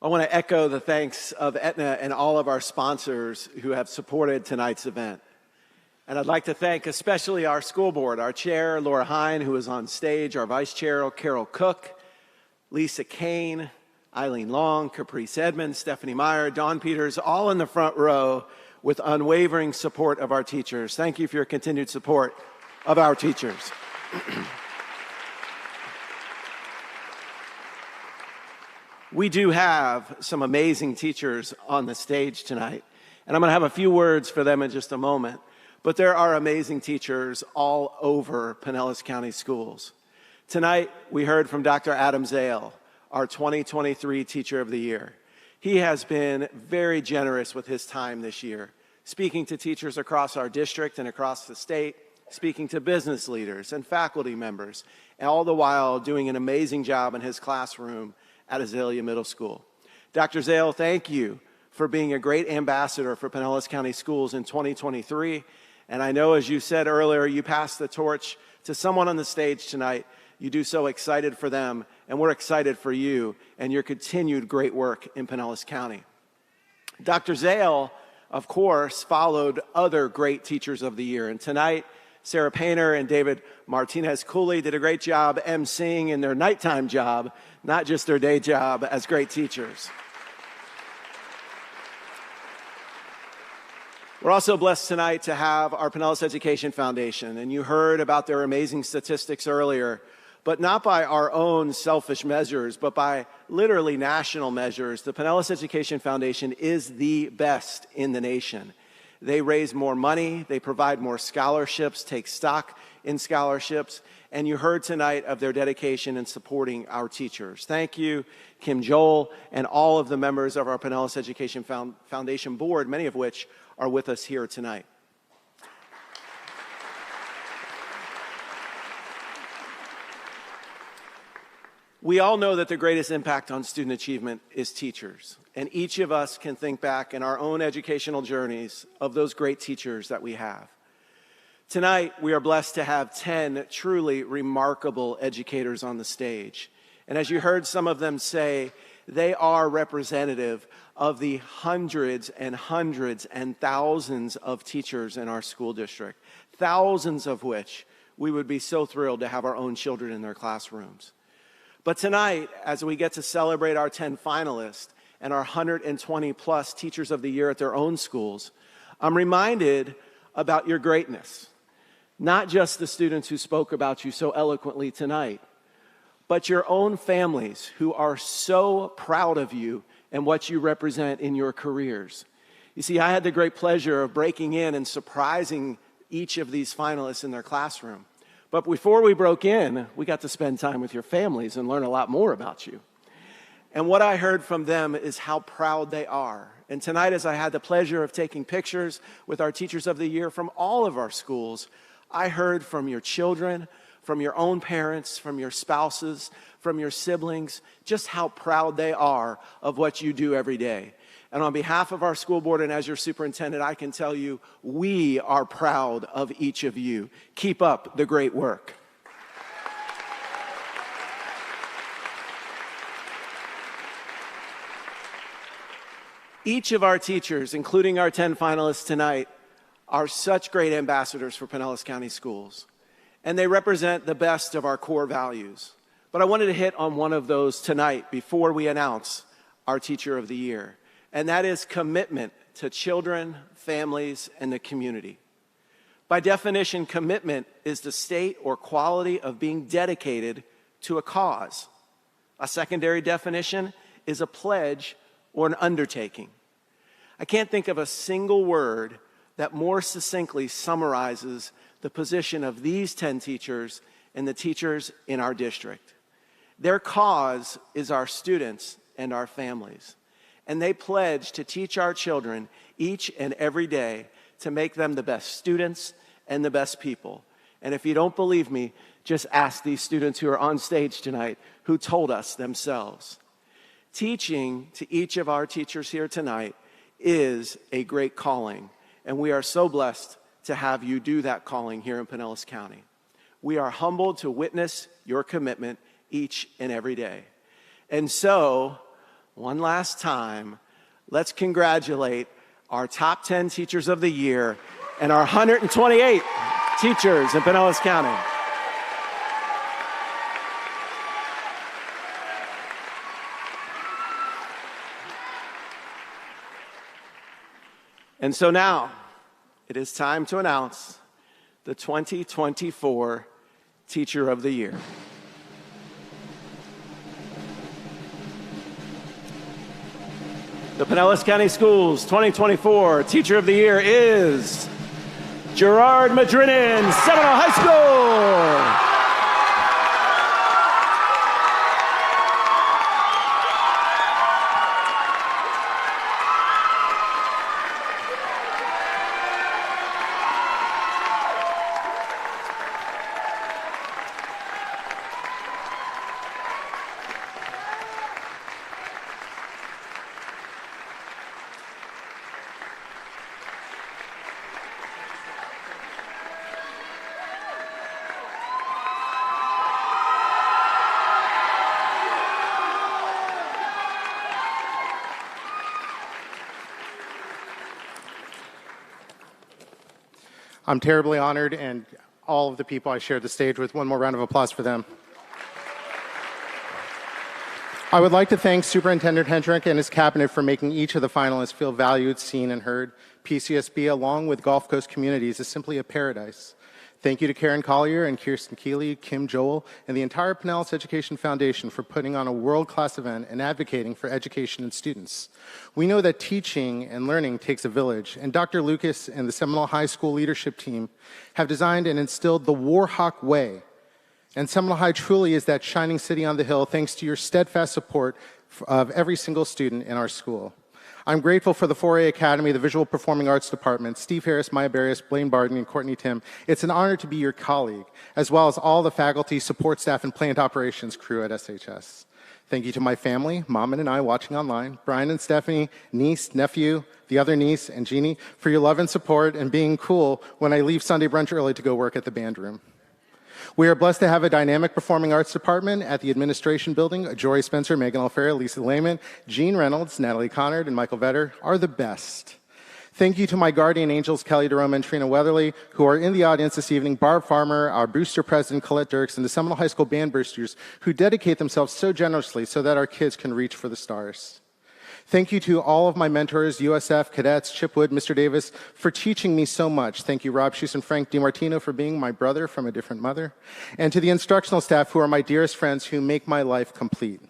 I want to echo the thanks of Aetna and all of our sponsors who have supported tonight's event. And I'd like to thank especially our school board, our chair, Laura Hine, who is on stage, our vice chair, Carol Cook, Lisa Kane, Eileen Long, Caprice Edmonds, Stephanie Meyer, Dawn Peters, all in the front row with unwavering support of our teachers. Thank you for your continued support of our teachers. We do have some amazing teachers on the stage tonight, and I'm going to have a few words for them in just a moment. But there are amazing teachers all over Pinellas County Schools. Tonight, we heard from Dr. Adam Zale, our 2023 Teacher of the Year. He has been very generous with his time this year, speaking to teachers across our district and across the state, speaking to business leaders and faculty members, and all the while doing an amazing job in his classroom at Azalea Middle School. Dr. Zale, thank you for being a great ambassador for Pinellas County Schools in 2023. And I know, as you said earlier, you passed the torch to someone on the stage tonight. You do so excited for them, and we're excited for you and your continued great work in Pinellas County. Dr. Zale, of course, followed other great Teachers of the Year. And tonight, Sarah Painter and David Martinez-Cooley did a great job emceeing in their nighttime job, not just their day job, as great teachers. We're also blessed tonight to have our Pinellas Education Foundation, and you heard about their amazing statistics earlier, but not by our own selfish measures, but by literally national measures. The Pinellas Education Foundation is the best in the nation. They raise more money, they provide more scholarships, take stock in scholarships, and you heard tonight of their dedication in supporting our teachers. Thank you, Kim Joel, and all of the members of our Pinellas Education Foundation board, many of which are with us here tonight. We all know that the greatest impact on student achievement is teachers, and each of us can think back in our own educational journeys of those great teachers that we have. Tonight, we are blessed to have 10 truly remarkable educators on the stage. And as you heard some of them say, they are representative of the hundreds and hundreds and thousands of teachers in our school district, thousands of which we would be so thrilled to have our own children in their classrooms. But tonight, as we get to celebrate our 10 finalists and our 120 plus Teachers of the Year at their own schools, I'm reminded about your greatness. Not just the students who spoke about you so eloquently tonight, but your own families who are so proud of you and what you represent in your careers. You see, I had the great pleasure of breaking in and surprising each of these finalists in their classroom. But before we broke in, we got to spend time with your families and learn a lot more about you. And what I heard from them is how proud they are. And tonight, as I had the pleasure of taking pictures with our Teachers of the Year from all of our schools, I heard from your children, from your own parents, from your spouses, from your siblings, just how proud they are of what you do every day. And on behalf of our school board and as your superintendent, I can tell you, we are proud of each of you. Keep up the great work. Each of our teachers, including our 10 finalists tonight, are such great ambassadors for Pinellas County Schools. And they represent the best of our core values. But I wanted to hit on one of those tonight before we announce our Teacher of the Year. And that is commitment to children, families, and the community. By definition, commitment is the state or quality of being dedicated to a cause. A secondary definition is a pledge or an undertaking. I can't think of a single word that more succinctly summarizes the position of these 10 teachers and the teachers in our district. Their cause is our students and our families. And they pledge to teach our children each and every day to make them the best students and the best people. And if you don't believe me, just ask these students who are on stage tonight who told us themselves. Teaching to each of our teachers here tonight is a great calling, and we are so blessed to have you do that calling here in Pinellas County. We are humbled to witness your commitment each and every day. And so, one last time, let's congratulate our top 10 Teachers of the Year and our 128 teachers in Pinellas County. And so now, it is time to announce the 2024 Teacher of the Year. The Pinellas County Schools 2024 Teacher of the Year is Gerard Madrinin, Seminole High School. I'm terribly honored, and all of the people I shared the stage with, one more round of applause for them. I would like to thank Superintendent Hendrick and his cabinet for making each of the finalists feel valued, seen, and heard. PCSB, along with Gulf Coast Communities, is simply a paradise. Thank you to Karen Collier and Kirsten Keeley, Kim Joel, and the entire Pinellas Education Foundation for putting on a world-class event and advocating for education and students. We know that teaching and learning takes a village, and Dr. Lucas and the Seminole High School leadership team have designed and instilled the Warhawk Way. And Seminole High truly is that shining city on the hill thanks to your steadfast support of every single student in our school. I'm grateful for the 4A Academy, the Visual Performing Arts Department, Steve Harris, Maya Barrios, Blaine Barden, and Courtney Tim. It's an honor to be your colleague, as well as all the faculty, support staff, and plant operations crew at SHS. Thank you to my family, Mom and I watching online, Brian and Stephanie, niece, nephew, the other niece, and Jeannie, for your love and support and being cool when I leave Sunday brunch early to go work at the band room. We are blessed to have a dynamic performing arts department at the administration building. Jory Spencer, Megan Alfera, Lisa Lehman, Jean Reynolds, Natalie Connard, and Michael Vetter are the best. Thank you to my guardian angels, Kelly DeRoma and Trina Weatherly, who are in the audience this evening, Barb Farmer, our booster president, Colette Dirks, and the Seminole High School band boosters who dedicate themselves so generously so that our kids can reach for the stars. Thank you to all of my mentors, USF, cadets, Chip Wood, Mr. Davis, for teaching me so much. Thank you, Rob Schuss and Frank DiMartino, for being my brother from a different mother. And to the instructional staff, who are my dearest friends, who make my life complete.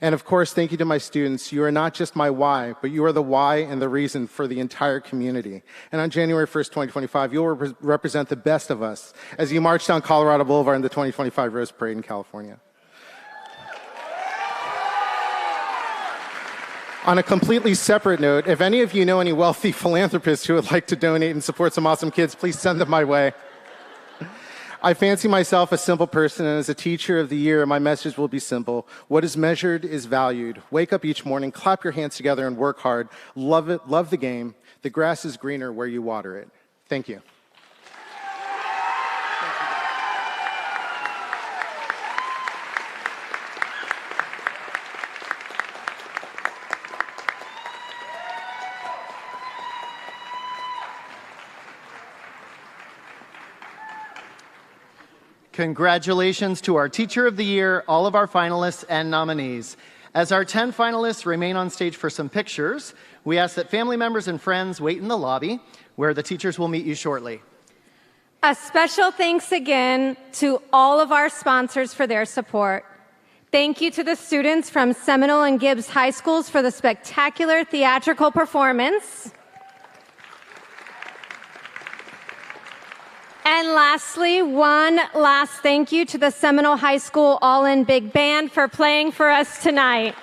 And of course, thank you to my students. You are not just my why, but you are the why and the reason for the entire community. And on January 1st, 2025, you will represent the best of us as you march down Colorado Boulevard in the 2025 Rose Parade in California. On a completely separate note, if any of you know any wealthy philanthropists who would like to donate and support some awesome kids, please send them my way. I fancy myself a simple person, and as a teacher of the year, my message will be simple. What is measured is valued. Wake up each morning, clap your hands together, and work hard. Love it, love the game. The grass is greener where you water it. Thank you. Congratulations to our Teacher of the Year, all of our finalists and nominees. As our 10 finalists remain on stage for some pictures, we ask that family members and friends wait in the lobby, where the teachers will meet you shortly. A special thanks again to all of our sponsors for their support. Thank you to the students from Seminole and Gibbs High Schools for the spectacular theatrical performance. And lastly, one last thank you to the Seminole High School All-In Big Band for playing for us tonight.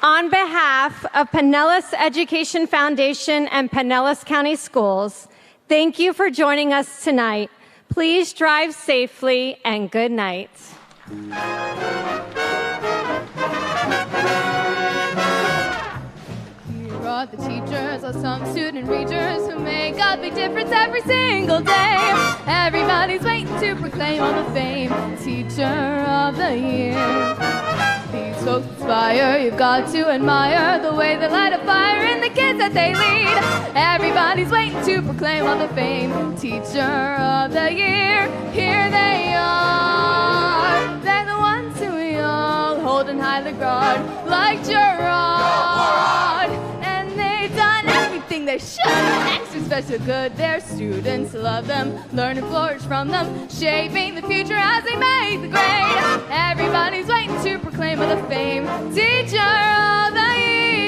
On behalf of Pinellas Education Foundation and Pinellas County Schools, thank you for joining us tonight. Please drive safely and good night. The teachers are some student reachers who make a big difference every single day. Everybody's waiting to proclaim all the fame, Teacher of the Year. These folks inspire, you've got to admire the way they light a fire in the kids that they lead. Everybody's waiting to proclaim all the fame, Teacher of the Year. Here they are, they're the ones who we all hold in high regard, like Gerard. They should extra special good. Their students love them, learn and flourish from them, shaping the future as they make the grade. Everybody's waiting to proclaim of the fame, Teacher of the Year.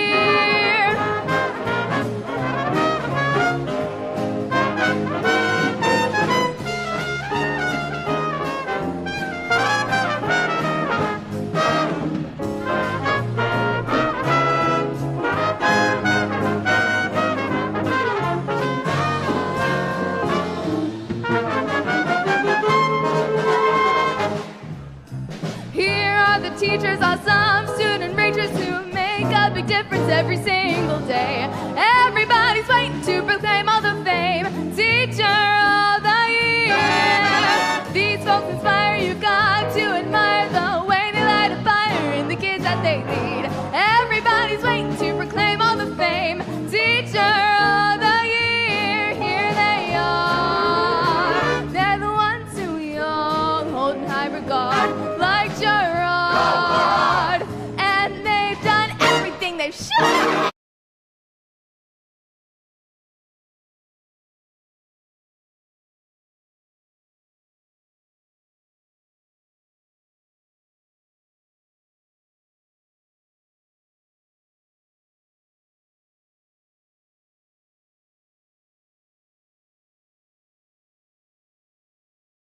Teachers are some student reachers who make a big difference every single day. Everybody's waiting to proclaim all the fame, Teacher of the Year. These folks inspire, you've got to admire the way they light a fire in the kids that they lead. Everybody's waiting to